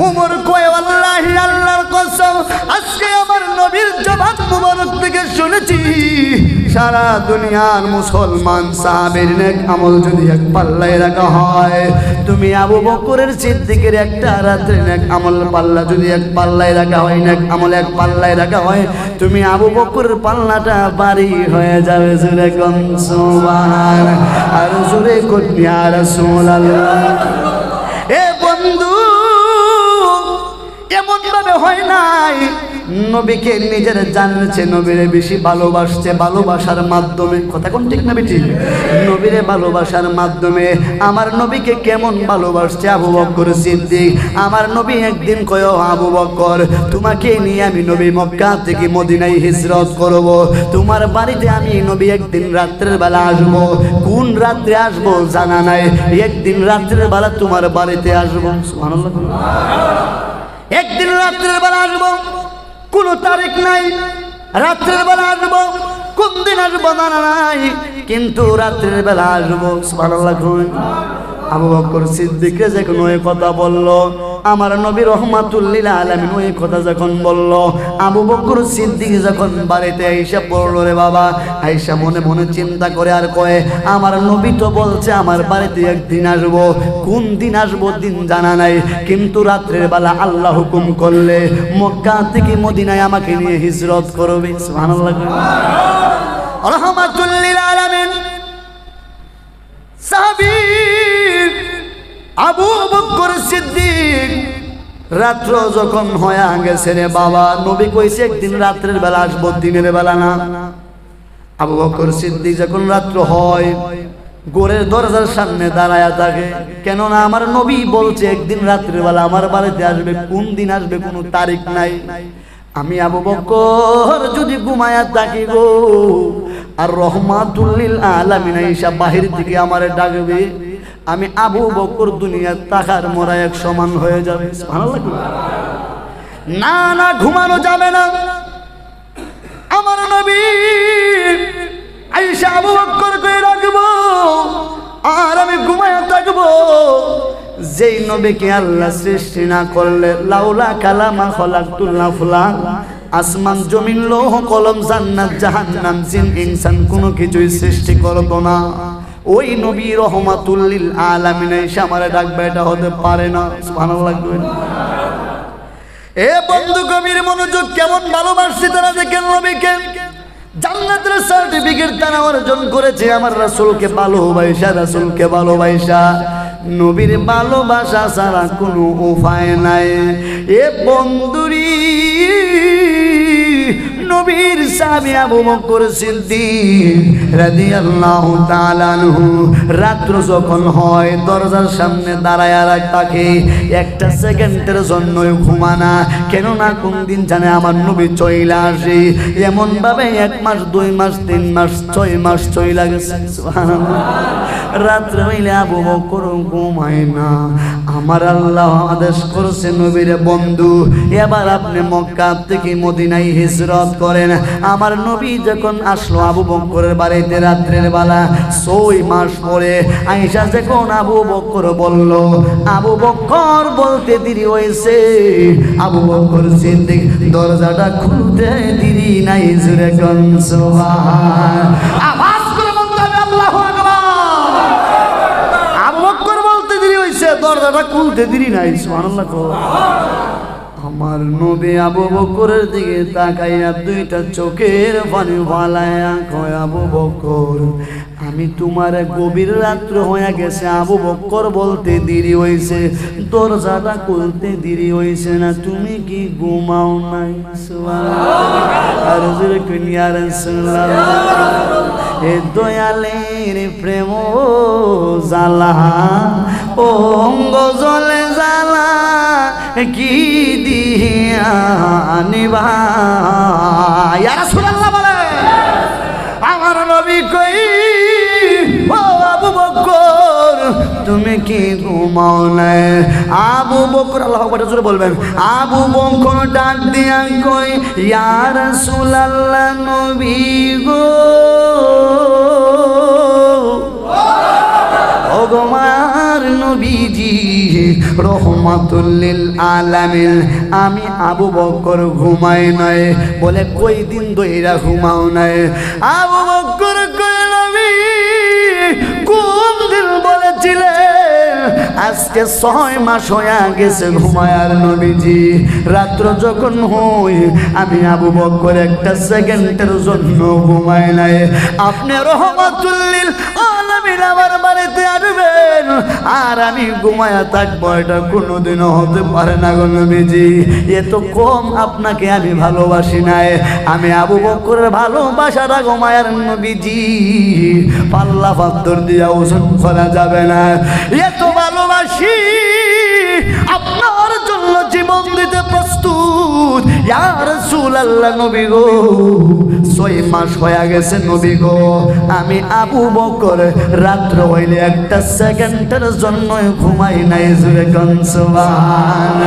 [SPEAKER 1] ওমর কই আল্লাহি আল্লাহর কসম আজকে আমার নবীর জবান মুবারক থেকে শুনেছি সারা দুনিয়ার মুসলমান সাহাবীর নেক আমল যদি এক পাল্লায় রাখা হয়, তুমি আবু বকরের সিদ্দিকের একটা রাতের নেক আমল পাল্লা যদি এক পাল্লায় রাখা হয়, নেক আমল এক পাল্লায় রাখা হয়, তুমি আবু বকরের পাল্লাটা ভারী হয়ে যাবে। জোরে কোন সুবহান, আর জোরে কোন ইয়া রাসূলুল্লাহ। এ বন্ধু এমন ভাবে হয় নাই, নবীকে নিজের জানছে, নবীরে বেশি ভালোবাসছে, ভালোবাসার মাধ্যমে, কথা কোন ঠিক না বেটি? নবীরে ভালোবাসার মাধ্যমে আমার নবীকে কেমন ভালোবাসছে আবু বকর সিদ্দিক। আমার নবী একদিন কয় আবু বকর তোমাকে নিয়ে আমি নবী মক্কা থেকে মদিনায় হিজরত করব, তোমার বাড়িতে আমি নবী একদিন রাত্রের বেলা আসবো, কোন রাত্রে আসবো জানা নাই, একদিন রাত্রের বেলা তোমার বাড়িতে আসবো। সুবহানাল্লাহ। একদিন রাত্রের বেলা আসবো, কোনো তারিখ নাই, রাত্রের বেলা আসবো, কোন দিন আসবো জানা নাই, কিন্তু রাত্রের বেলা আসবো। সুবহানাল্লাহ। আবু বকর সিদ্দিক যখন ওই কথা বলল, আমার নবী রহমাতুল লিল আলামিন ওই কথা যখন বলল, আবু বকর সিদ্দিক যখন বাড়িতে আইসা পড়লো রে বাবা, আইসা মনে মনে চিন্তা করে আর কয় আমার নবী তো বলছে আমার বাড়িতে একদিন আসবো, কোন দিন আসবো দিন জানা নাই, কিন্তু রাত্রের বেলা আল্লাহ হুকুম করলে মক্কা থেকে মদিনায় আমাকে নিয়ে হিজরত করবে। সুবহানাল্লাহ। রহমাতুল লিল আলামিন সাহাবী আবু বকর সিদ্দিক রাত্র যখন হয়ে গেছে রে বাবা, নবী কইছে একদিন রাত্রের বেলা আসবো, দিনের বেলা না। আবু বকর সিদ্দিক যখন রাত্র হয় গোরের দরজার সামনে দাঁড়ায়া থাকে, কেননা আমার নবী বলছে একদিন রাত্রের বেলা আমার বাড়িতে আসবে, কোন দিন আসবে কোনো তারিখ নাই। আমি আবু বকর যদি ঘুমায়া থাকি গো, আর রহমাতুল লিল আলামিন আয়েশা বাহির থেকে আমারে ডাকবে, আমি আবু বকর দুনিয়ার তাকার মোরা এক সমান হয়ে যাবে। সুবহানাল্লাহ। না না ঘুমানো যাবে না, আমার নবী আয়েশা আবু বকর কই রাখবো, আর আমি ঘুমায়া থাকবো। যেই নবীকে আল্লাহ সৃষ্টি না করলে, লাউলা কালামা খলাকতুল নাফলা, আসমান জমিন লৌহ কলম জান্নাত জাহান্নাম জিন ইনসান কোনো কিছুই সৃষ্টি করতো না, ওই নবী রহমাতুল লিল আলামিন এসে আমারে ডাকবে, এটা হতে পারে না। সুবহানাল্লাহ। এ বন্ধু গভীর মনোযোগ, কেমন ভালোবাসছি তারা দেখেন নবীকে, জান্নাতের সার্টিফিকেট তারা অর্জন করেছে আমার রাসূলকে ভালোবাসা, রাসূলকে ভালোবাসা, নবীর ভালোবাসা ছাড়া কোনো উপায় নাই। এ বন্ধুরি নবীর সাহাবী আবু বকর সিদ্দিক রাদিয়াল্লাহু তাআলা আনহু রাত্র যখন হয় দরজার সামনে দাঁড়ায়া থাকে, একটা সেকেন্ডের জন্য ঘুমানা, কেননা কোন দিন জানে আমার নবী চইলা আসে, এমন ভাবে 1 মাস 2 মাস 3 মাস 6 মাস চইলা গেছে। সুবহানাল্লাহ। রাত্রে হইলে আবু বকর ঘুমায় না, আমার আল্লাহ আদেশ করেছে নবীর বন্ধু এবার আপনি মক্কা থেকে মদিনায় হিজরত করেন। আমার নবী যখন আসলো আবু বকরের বাড়িতে রাত্রের বেলা 6 মাস পরে, আয়েশা যখন আবু বকর বলল, আবু বকর বলতে দেরি হয়েছে, আবু বকর সিদ্দিক দরজাটা খুলতে দেরি নাই, জোরে কোন সুবহান, আওয়াজ করে বলতে হবে আল্লাহু আকবার। আবু বকর বলতে দেরি হয়েছে, দরজাটা খুলতে দেরি নাই, সুবহানাল্লাহ। আমার নবী আবু বকরের দিকে তাকাইয়া দুইটা চোখের পানি ফালাইয়া কয়, আবু বকর আমি তোমার গভীর রাত্র হয়ে গেছে, আবু বকর বলতে দেরি হয়েছে, দরজাটা খুলতে দেরি হয়েছে না, তুমি কি ঘুমাও নাই? সুবহানাল্লাহ, আর জোরে কইনি ইয়া রাসূলুল্লাহ। এ দয়ালের প্রেম জ্বালা ও অঙ্গ জলে জ্বালা কি দিয়া নিভা, ইয়া রাসূলুল্লাহ বলে আমার নবী কই, ও আবু বকর তুমি কি ঘুমাও না? আবু বকর, আল্লাহু আকবার জোরে বলবেন, আবু বকর ডাক দিয়া কই, ইয়া রাসূলুল্লাহ নবী গো, ওগমার নবীজি রহমাতুল লিল আলামিন, আমি আবু বকর ঘুমাই নাই। বলে কই দিন ধইরা ঘুমাও নাই? আবু বকর কই, নবী কোন দিন বলেছিলেন? আজকে 6 মাস হয়ে গেছে ঘুমায়ার নবীজি। রাত্র যখন হই আমি আবু বকর একটা সেকেন্ডের জন্য ঘুমাই নাই। আপনি রহমাতুল লিল আলামিন আমার বাড়িতে আসবেন আর আমি ঘুমায়া থাকবো, এটা কোনোদিনও হতে পারে না গো নবীজি। এত কম আপনাকে আমি ভালোবাসি নাই। আমি আবু বকরের ভালোবাসাটা ঘুমায়ার নবীজি পাল্লা পাথর দিয়া ওজন করা যাবে না। এত ভালোবাসি, আপনার জন্য জীবন দিতে প্রস্তুত। ইয়া রাসূলুল্লাহ নবী গো, 6 মাস হয়ে গেছে নবী গো, আমি আবু বকর রাত্র হইলে একটা সেকেন্ডের জন্য ঘুমাই নাই, জোরে কোন সুবহান।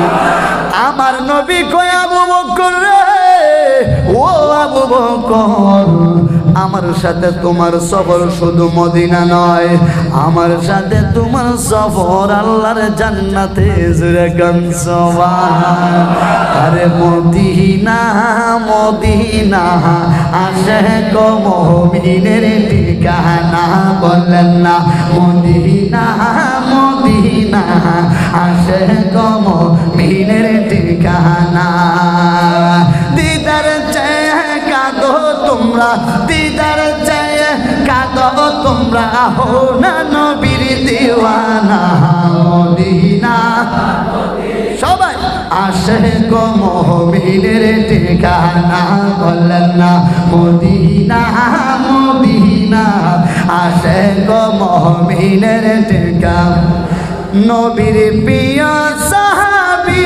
[SPEAKER 1] আমার নবী কয়, আবু বকর রে, ও আবু বকর আমার সাথে তোমার সফর শুধু মদিনা নয়, আমার সাথে তোমার সফর আল্লাহর জান্নাতে, জোরে কোন সুবহান। আরে মদিনা মদিনা আশিক মুমিনের ঠিকানা, বলেন না মদিনা মদিনা আশিক মুমিনের ঠিকানা। দিদার চায় কাঁদো তোমরা, দিদার চায় কাঁদো তোমরা, হো না নবীর দিওয়ানা, মদিনা সবাই আশিক মুমিনের ঠিকানা, বলেন না মদিনা মদিনা আশিক মুমিনের ঠিকানা। নবীর প্রিয় সাহাবী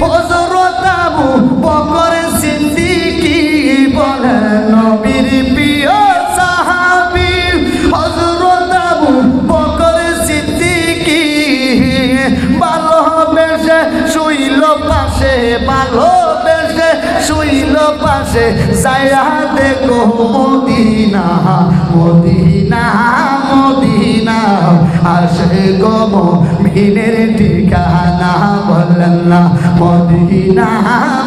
[SPEAKER 1] হযরত আবু বকর সিদ্দিকী বলেন, নবীর প্রিয় সাহাবী হযরত আবু বকর সিদ্দিকী ভালোবেসে শুইল পাশে, ভালোবেসে শুইল পাশে, যায়া দেখো মদিনা মদিনা মদিনা আশিক মুমিনের ঠিকানা, বলেন না মদিনা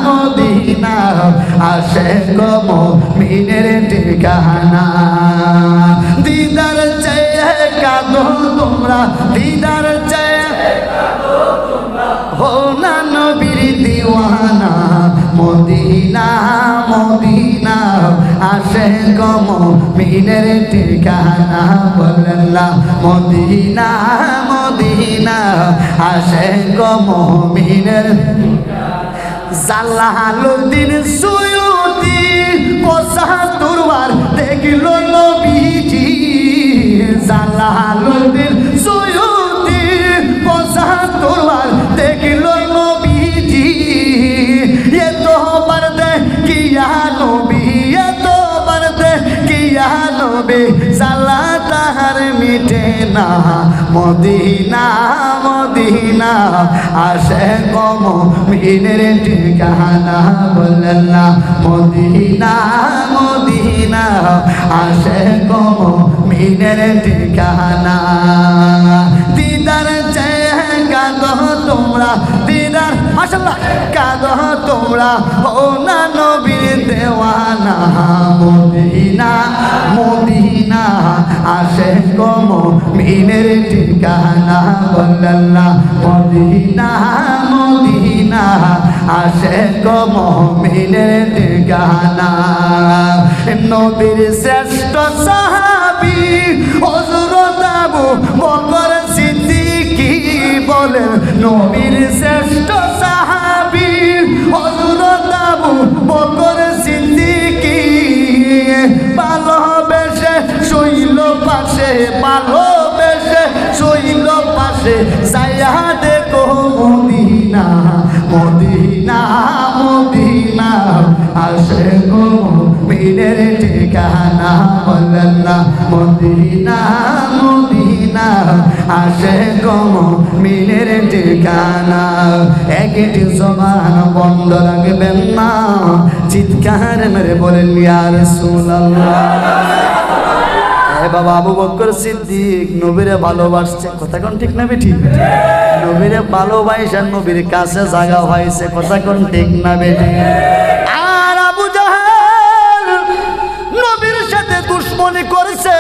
[SPEAKER 1] মদিনা আশিক মুমিনের ঠিকানা। দিদার চায় কাঁদো তোমরা, দিদার চায় হো না নবীর দিওয়ানা, মদিনা মদিনা আশিক মুমিনের ঠিকানা, বলেন না মদিনা মদিনা আশিক মুমিনের। জালালউদ্দিন সুয়ুতি ৭৫ বার দেখল নবীজি, জালালউদ্দিন সুয়ুতি ৭৫ বার দেখল নবীজি। এতবার দেখিয়া নবী, এতবার দেখিয়া নবী, জালা তাহার মিটে মদিনা মদিনা মদিনা আশিক মুমিনের ঠিকানা বলেন না মদিনা মদিনা আশিক মুমিনের ঠিকানা দিদার চেয়ে কাঁদো তোমরা দিদার মাশাআল্লাহ কাঁদো তোমরা ও না নবীর দেওয়ানা মদিনা মদিনা আশিক মুমিনের ঠিকানা বলেন না মদিনা মদিনা আশিক মুমিনের ঠিকানা নবীর শ্রেষ্ঠ সাহাবী হযরত আবু বকর সিদ্দিক বলেন নবীর শ্রেষ্ঠ সাহাবী হযরত আবু বকর সিদ্দিক ভালোবেসে শৈল পাশে ভালোবেসে শৈল পাশে যাইয়া দেখো মদিনা মদিনা মদিনা আশিক মুমিনের ঠিকানা বলেন না মদিনা মদিনা আশিক মুমিনের ঠিকানা একটি জবান বন্ধ রাখবেন না চিৎকার মেরে বলেন ইয়া রাসূলুল্লাহ বাবা আবু বকর সিদ্দিক নবীরে ভালোবাসছে কথা কোন ঠিক না বেঠিক নবীরে ভালোবাসা নবীর কাছে জায়গা হয়েছে কথা কোন ঠিক না বেঠিক আর আবু জাহেল নবীর সাথে দুশমনি করেছে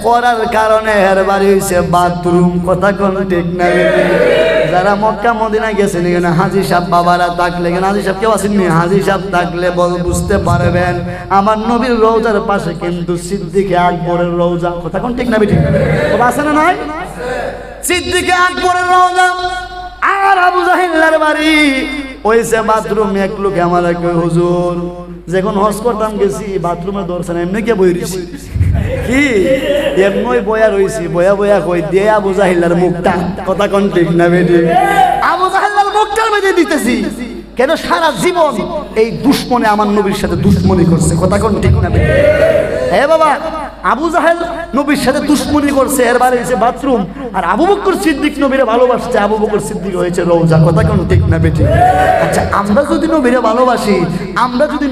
[SPEAKER 1] করার কারণে এর বাড়ি হইছে বাথরুম কথা কোন ঠিক না বেঠিক যারা মক্কা মদিনা গেছেন এখানে হাজী সাহেব বাবারা থাকলে এখানে হাজী সাহেব কেউ আসেননি হাজী সাহেব থাকলে বুঝতে পারবেন আমার নবীর রওজার পাশে কিন্তু সিদ্দিক আকবরের রওজা কথা কোন ঠিক না বেঠিক আছে না নাই সিদ্দিক আকবরের রওজা আর আবু জাহেলের বাড়ি ওইসে বাথরুম এক লোক আমার কই হুজুর যখন হজ করতাম গেছি বাথরুমে দর্শন এমনি কে বই রইছি কি এমনই বয়া রইছি বয়া বয়া কই দে আবু জাহেলের মুখটা কথা কোন ঠিক না বেঠিক আবু জাহেলের মুখটার মধ্যে দিতেছি কেন সারা জীবন এই দুশমনে আমার নবীর সাথে দুশমনি করছে কথা কোন ঠিক না বেঠিক হে বাবা আবু জাহেল নবীর সাথে দুশমনি করছে এর বাড়ি হয়েছে বাথরুম আর আবু বকর সিদ্দিক নবীরে ভালোবাসছে আবু বকর সিদ্দিক হয়েছে রওজা কথা কোন ঠিক না বেঠিক আচ্ছা আমরা যদি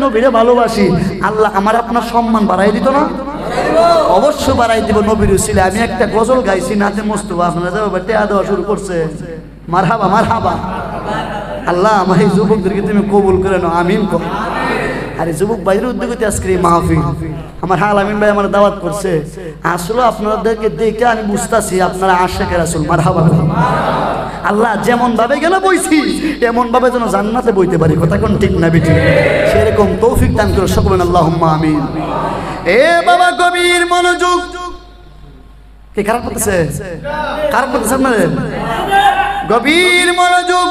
[SPEAKER 1] নবীরে ভালোবাসি আল্লাহ আমার আপনার সম্মান বাড়াই দিত না অবশ্য বাড়াই দিব নবীর উসিলে আমি একটা গজল গাইছি নাতে মোস্তফা আপনারা যাবে টেয়া দেওয়া শুরু করছে মারহাবা মারহাবা আল্লাহ আমার এই যুবকদেরকে তুমি কবুল করে নাও আমিন কর আরে যুবক ভাইয়ের উদ্যোগে আজকে এই মাহফিল আমার আলামিন ভাই আমার দাওয়াত করছে আসলে আপনাদেরকে দেখে আমি বুঝতাছি আপনারা আশিকে রাসূল মারহাবা আল্লাহ যেমন ভাবে গেল বইছি এমন ভাবে যেন জান্নাতে বইতে পারি কথা কোন ঠিক না বেঠিক সেরকম তৌফিক দান করো সকলেন আল্লাহুম্মা আমিন এ বাবা গভীর মনোযোগ কি খারাপ করতেছে আপনাদের গভীর মনোযোগ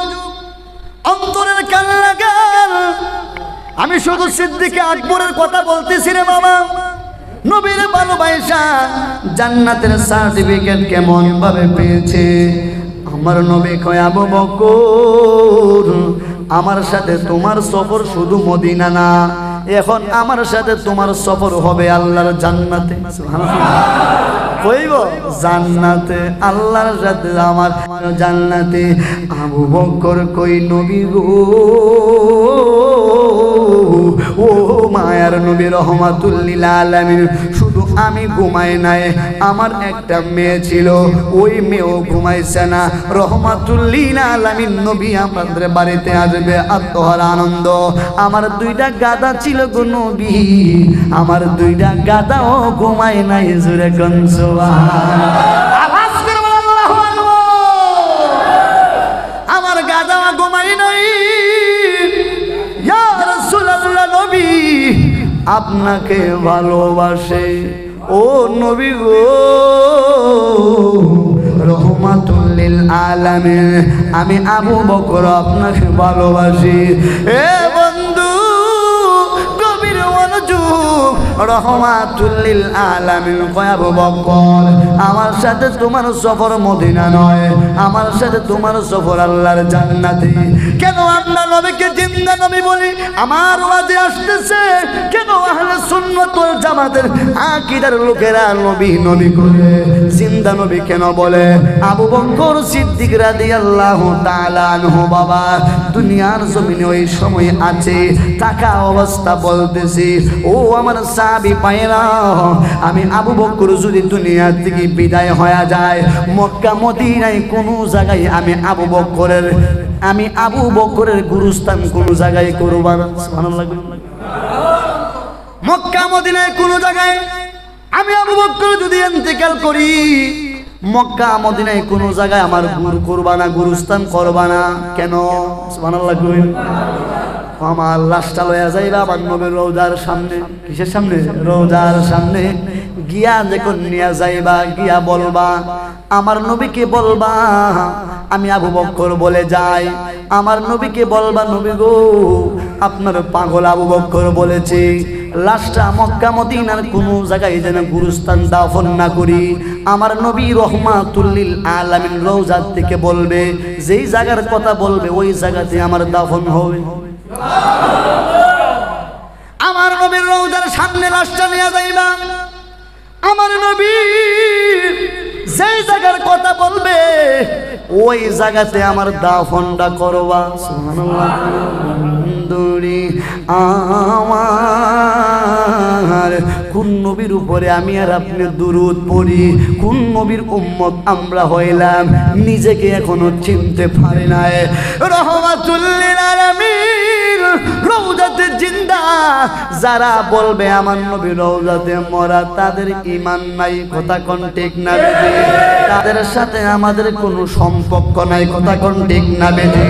[SPEAKER 1] অন্তরের কান লাগান আমি শুধু সিদ্দিক আকবরের কথা বলতেছি রে বাবা নবীর ভালোবাসা জান্নাতের সার্টিফিকেট কেমন ভাবে পেয়েছে আমার নবী কয় আবু বকর আমার সাথে তোমার সফর শুধু মদিনা না এখন আমার সাথে তোমার সফর হবে আল্লাহর জান্নাতে সুবহানাল্লাহ কইব জান্নাতে আল্লাহর সাথে আমার জান্নাতে আবু বকর কই নবী গো ও মায়ার নবী রহমাতুল লিল আলামিন শুধু আমি ঘুমাই নাই আমার একটা মেয়ে ছিল ওই মেয়েও ঘুমাইছে না রহমাতুল লিল আলামিন নবী আমাদের বাড়িতে আসবে আত্মহার আনন্দ আমার দুইটা গাদা ছিল গো নবী আমার দুইটা গাদাও ঘুমাই নাই জোরে কোন সুবহানাল্লাহ আওয়াজ করে বলেন আল্লাহু আকবার আমার গাদা ঘুমাই নাই ইয়া রাসূলুল্লাহ নবী আপনাকে ভালোবাসে ও নবী গো রহমাতুল লিল আলামিন আমি আবু বকর আপনাকে ভালোবাসি এ বন্ধু গভীর মনোযোগ রহমাতুল লিল আলামিন কয় আবু বকর আমার সাথে তোমার সফর মদিনা নয় আমার সাথে তোমার সফর আল্লাহর জান্নাতে কেন আমরা নবীকে জিন্দা নবী বলি আমার ওয়াজে আসতেছে কেন আহলে সুন্নাত ওয়াল জামাত জামাতের আকীদার লোকেরা নবী নবী করে জিন্দা নবী কেন বলে? আবু বকর সিদ্দিক রাদিয়াল্লাহু তাআলা আনহু বাবা দুনিয়ার জমিনে ওই সময় আছে, থাকা অবস্থা বলতেছি, ও আমার সাহাবী পায়রা, আমি আবু বকর যদি দুনিয়া থেকে বিদায় হয়ে যায়, মক্কা মদিনায় কোন জায়গায় আমি আবু বকরের গুরুস্থান কোন জায়গায় করব না। সুবহানাল্লাহ। মক্কা মদিনায় কোন জায়গায় আমি আবু বকর যদি ইন্তেকাল করি, মক্কা মদিনায় কোন জায়গায় আমার গুরু করবা না, গুরুস্থান করবা না। কেন? সুবহানাল্লাহ। আমার লাশটা লয়া যাইবা আমার নবীর রওজার সামনে। কিসের সামনে? রওজার সামনে গিয়া যখন নিয়া যাইবা, গিয়া বলবা আমার নবীকে বলবা আমি আবু বকর বলে যাই। আমার নবীকে বলবা নবী গো আপনার পাগল আবু বকর বলেছে লাশটা মক্কা মদিনার কোন জায়গায় যেন গুরুস্থান দাফন না করি। আমার নবী রহমাতুল লিল আলামিন রওজা থেকে বলবে, যেই জায়গার কথা বলবে ওই জায়গাতে আমার দাফন হবে। আমার নবীর রওজার সামনে লাশটা নিয়ে যাইবা, আমার নবী যেই জায়গার কথা বলবে ওই জায়গাতে আমার দাফনটা করবা। সুবহানাল্লাহ। দূরে আমার কোন নবীর উপরে আমি আর আপনি দুরূদ পড়ি, কোন নবীর উম্মত আমরা হইলাম নিজেকে এখনো চিনতে পারি নাই। রহমাতুল লিল আলামিন রওজাতে জিন্দা যারা বলবে আমার নবী রওজাতে মরা, তাদের ঈমান নাই। কথা কোন ঠিক না বেঠি? তাদের সাথে আমাদের কোনো সম্পর্ক নাই। কথা কোন ঠিক না বেঠি?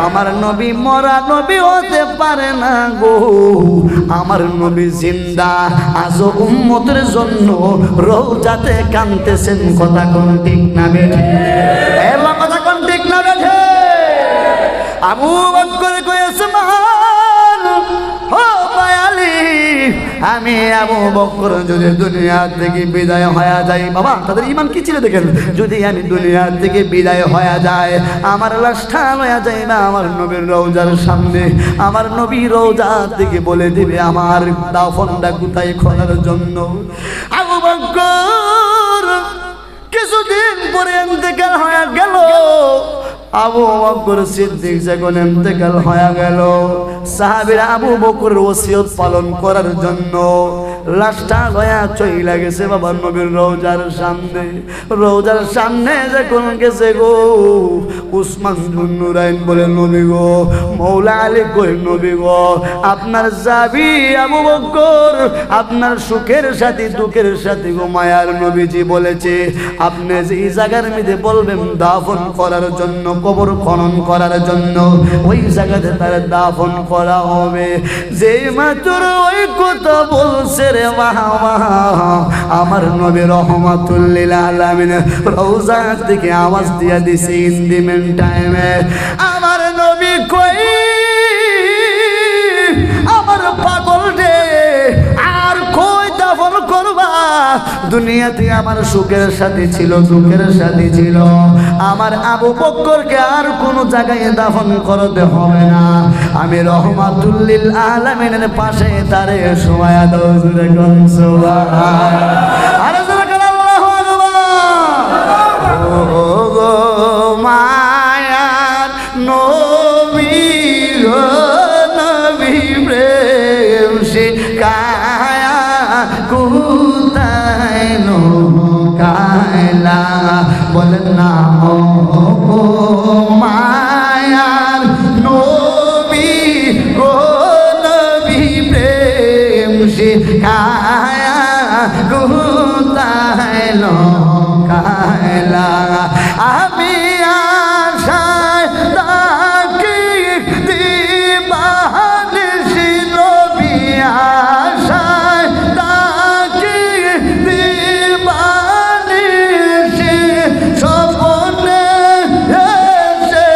[SPEAKER 1] আমার নবী মরা নবী হতে পারে না গো, আমার নবী জিন্দা, আজও উম্মতের জন্য রওজাতে কাঁদতেছেন। কথা কোন ঠিক না বেঠি? কথা কোন ঠিক না বেঠি? আবু বকর কয়েছে আমি আবু বকর যদি দুনিয়া থেকে বিদায় হয়ে যাই, বাবা তাদের ঈমান কি ছিল দেখেন, যদি আমি দুনিয়া থেকে বিদায় হয়ে যায় আমার লাশটা লয়া যাইবা আমার নবীর রওজার সামনে, আমার নবী রওজা থেকে বলে দিবে আমার দাফনটা কোথায় করার জন্য। আবু বকর কিছুদিন পরে ইন্তেকাল হয়ে গেল। আবু বকর সিদ্দিক যখন ইন্তেকাল হয়ে গেল, সাহাবীরা আবু বকরের ওসিয়ত পালন করার জন্য লাশটা লয়া চইলা গেছে বাবা নবীর রওজার সামনে। রওজার সামনে যখন গেছে গো, উসমান বিন নুরাইন বলে নবী গো, মৌলা আলী কই নবী গো, আপনার যাবি আবু বকর, আপনার সুখের সাথী দুঃখের সাথী গো মায়ার নবীজি বলেছে আপনি যে জায়গার মধ্যে বলবেন দাফন করার জন্য, কবর খনন করার জন্য, ওই জায়গাতে তার দাফন করা হবে। যে মাত্র ওই কথা বলছে রে বাবা, আমার নবী রহমাতুল লিল আলামিন রওজা থেকে আওয়াজ দিয়া দিছে ইন দি মেন টাইমে, আমার নবী কই আমার পাগল রে, আর কই দাফন করবা? দুনিয়াতে আমার সুখের সাথী ছিল, দুঃখের সাথী ছিল, আমার আবু বকরকে আর কোন জায়গায় দাফন করতে হবে না। আমি রহমাতুল লিল আলামিনের পাশে তারে শোয়া দাও। জোরে কোন সুবহানাল্লাহ। আরে জোরে কোন আল্লাহু আকবার। ও গো মায়ার নবী গো, নবী প্রেম শিখায়া কোথায় লুকাইলা, বলেন না ও মায়ার নবী গো, নবী প্রেম শিখায়া কোথায় লুকাইলা। আমি আশায় তাকি দিবানিশি নবী, আশায় তাকি দিবানিশি, স্বপ্নে এসে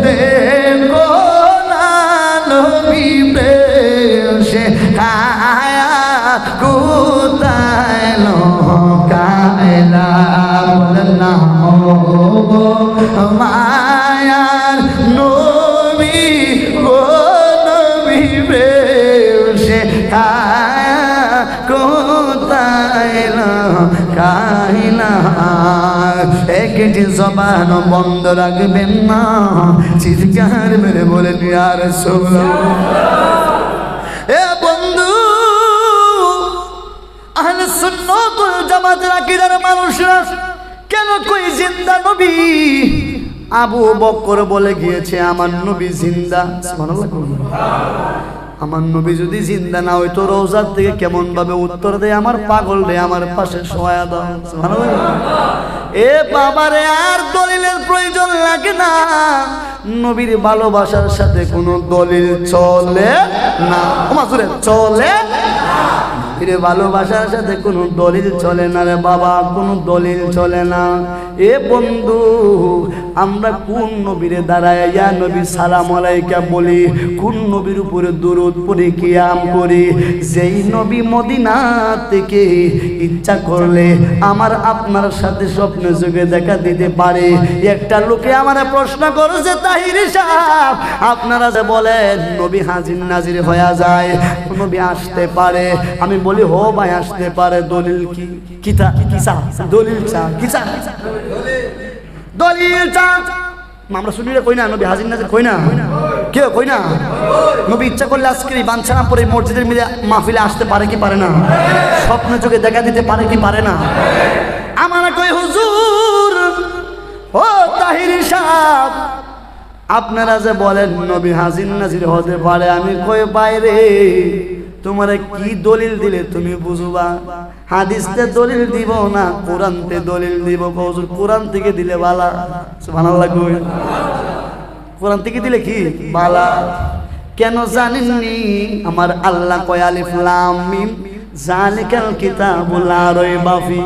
[SPEAKER 1] দেখো না নবী প্রেম শিখায়া কোথায় লুকাইলা, বলেন না ও মায়ার নবী গো, নবী প্রেম শিখায়া কাইলা একটি জবান বন্ধ রাখবেন না, চিৎকার মেরে বলেন ইয়া রাসূলুল্লাহ। এ বন্ধু, আহলে সুন্নাত ওয়াল জামাতের আকীদার মানুষরা কেন কই জিন্দা নবী? আবু বকর বলে গিয়েছে আমার নবী জিন্দা। সুবহানাল্লাহ। আমার নবী যদি জিন্দা না হইতো রওজা থেকে কেমন ভাবে উত্তর দেয়, আমার পাগল রে আমার পাশে শোয়া দাও। সুবহানাল্লাহ। এ বাবারে, আর দলিলের প্রয়োজন লাগে না। নবীর ভালোবাসার সাথে কোনো দলিল চলে না। ওমাজুরে চলে না। নবীর ভালোবাসার সাথে কোনো দলিল চলে না রে বাবা, কোনো দলিল চলে না। এ বন্ধু, আমরা কোন নবীরে দাঁড়ায় ইয়া নবী সালাম আলাইকা বলি, কোন নবীর উপরে দুরূদ পড়ি, কিয়াম করি? যেই নবী মদিনা থেকে ইচ্ছা করলে আমার আপনার সাথে স্বপ্নে যুগে দেখা দিতে পারে। একটা লোকে আমার প্রশ্ন করেছে, তাহির সাহেব আপনারা যে বলেন নবী হাজির নাজির হয়ে যায়, নবী আসতে পারে, আমি বলি হো ভাই আসতে পারে, দলিল কি? কিতা কিসা দলিল চা কিসা দলিল চা। আমরা শুনি রে কই না নবী হাজির নাজির কই না, কেউ কই না। নবী ইচ্ছা করলে আজকে এই বাঞ্ছানা পরে মসজিদের মিলে মাহফিলে আসতে পারে কি পারে না? স্বপ্নে চোখে দেখা দিতে পারে কি পারে না? আমার কই হুজুর, ও তাহির সাহেব আপনারা যে বলেন নবী হাজির নাজির হতে পারে, আমি কই বাইরে তোমারে কি দলিল দিলে তুমি বুঝবা? হাদিসতে দলিল দিব না, কোরআনতে দলিল দিব। হুজুর কোরআন থেকে দিলে বালা। সুবহানাল্লাহ। কোরআন থেকে দিলে কি বালা? কেন জানেননি? আমার আল্লাহ কয় আলিফ লাম মিম যালিকাল কিতাবু লা রাইবা ফি।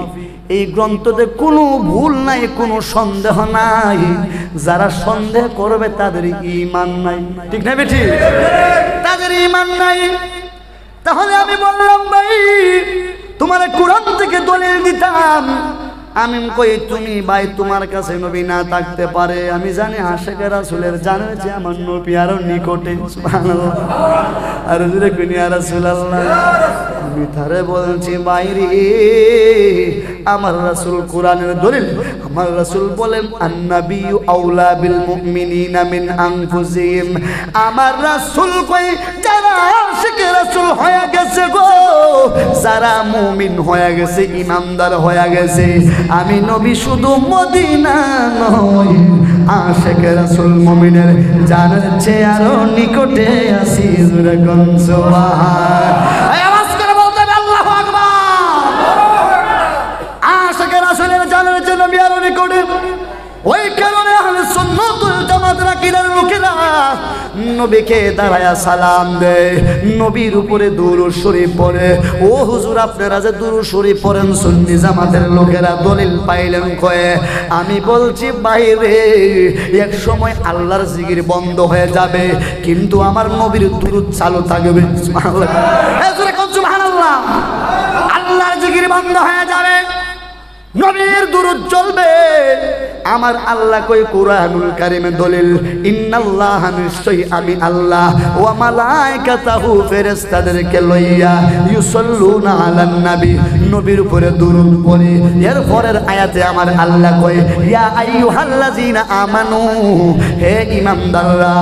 [SPEAKER 1] এই গ্রন্থতে কোনো ভুল নাই, কোনো সন্দেহ নাই। যারা সন্দেহ করবে তাদের ঈমান নাই। ঠিক না বেঠি? তাদের ঈমান নাই। তাহলে আমি বললাম ভাই তোমার কোরআন থেকে দলিল দিতাম। আমি কই তুমি ভাই তোমার কাছে নবী না থাকতে পারে, আমি জানি আশিকে রাসূলের জানে যে আমার নবী আরো নিকটে। সুবহানাল্লাহ। আর জোরে কই ইয়া রাসূলুল্লাহ। আমি তারে বলছি বাইরে আমার রাসূল কোরআনের দলিল। আমার রাসূল বলেন আন-নাবিয়্যু আউলা বিল মুমিনিনা মিন আনফুসিহিম। আমার রাসূল কই যারা আশিকে রাসূল হয়ে গেছে গো, যারা মুমিন হয়ে গেছে, ইমানদার হয়ে গেছে, আমি নবী শুধু মদিনা নয়, আশিকে রাসূল মুমিনের জানের চেয়ে আরো নিকটে আছি। জোরে কোন সুবহান। আওয়াজ করে বলতে হবে আল্লাহু আকবার। আশিকে রাসূলের জানের চেয়ে নবী আরো নিকটে। ওই কারণে আহলে সুন্নাত ওয়াল জামাতের আকীদার লোকেরা নবীকে দাঁড়ায়া সালাম দেয়, নবীর উপরে দুরূদ শরীফ পড়ে। ও হুজুর আপনারা যে দুরূদ শরীফ পড়েন সুন্নি জামাতের লোকেরা দলিল পাইলেন কয়ে? আমি বলছি বাইরে এক সময় আল্লাহর জিকির বন্ধ হয়ে যাবে, কিন্তু আমার নবীর দুরূদ চালু থাকবে। সুবহানাল্লাহ। এজরে কোন সুবহানাল্লাহ। আল্লাহর জিকির বন্ধ হয়ে যাবে, নবীর দুরূদ চলবে। আমার আল্লাহ কই কুরআনুল কারীমে দলিল, ইন্নাল্লাহা নিশ্চয়ই আমি আল্লাহ ওয়া মালায়েকাতাহু ফেরেশতাদেরকে লইয়া ইউসাল্লুনা আলান নবী, নবীর উপরে দুরূদ পড়ে। এর পরের আয়াতে আমার আল্লাহ কই ইয়া আইয়ুহাল্লাযিনা আমানু, হে ঈমানদাররা,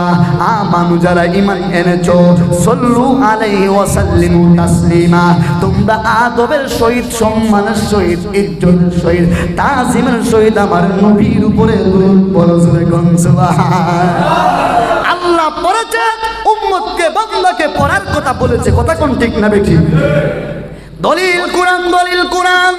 [SPEAKER 1] আমানু যারা ঈমান এনেছো, সাল্লু আলাইহি ওয়া সাল্লিমু তাসলিমা, তোমরা আদবের সহিত, সম্মানের সহিত, ইজ্জতের সহিত, তাজিমের সহিত আমার নবীর উপরে দুরূদ পড়ো। সুবহানাল্লাহ। আল্লাহ পড়েছে, উম্মতকে বান্দাকে পড়ার কথা বলেছে। কথা কোন ঠিক না বেঠিক? দলিল কোরআন, দলিল কোরআন।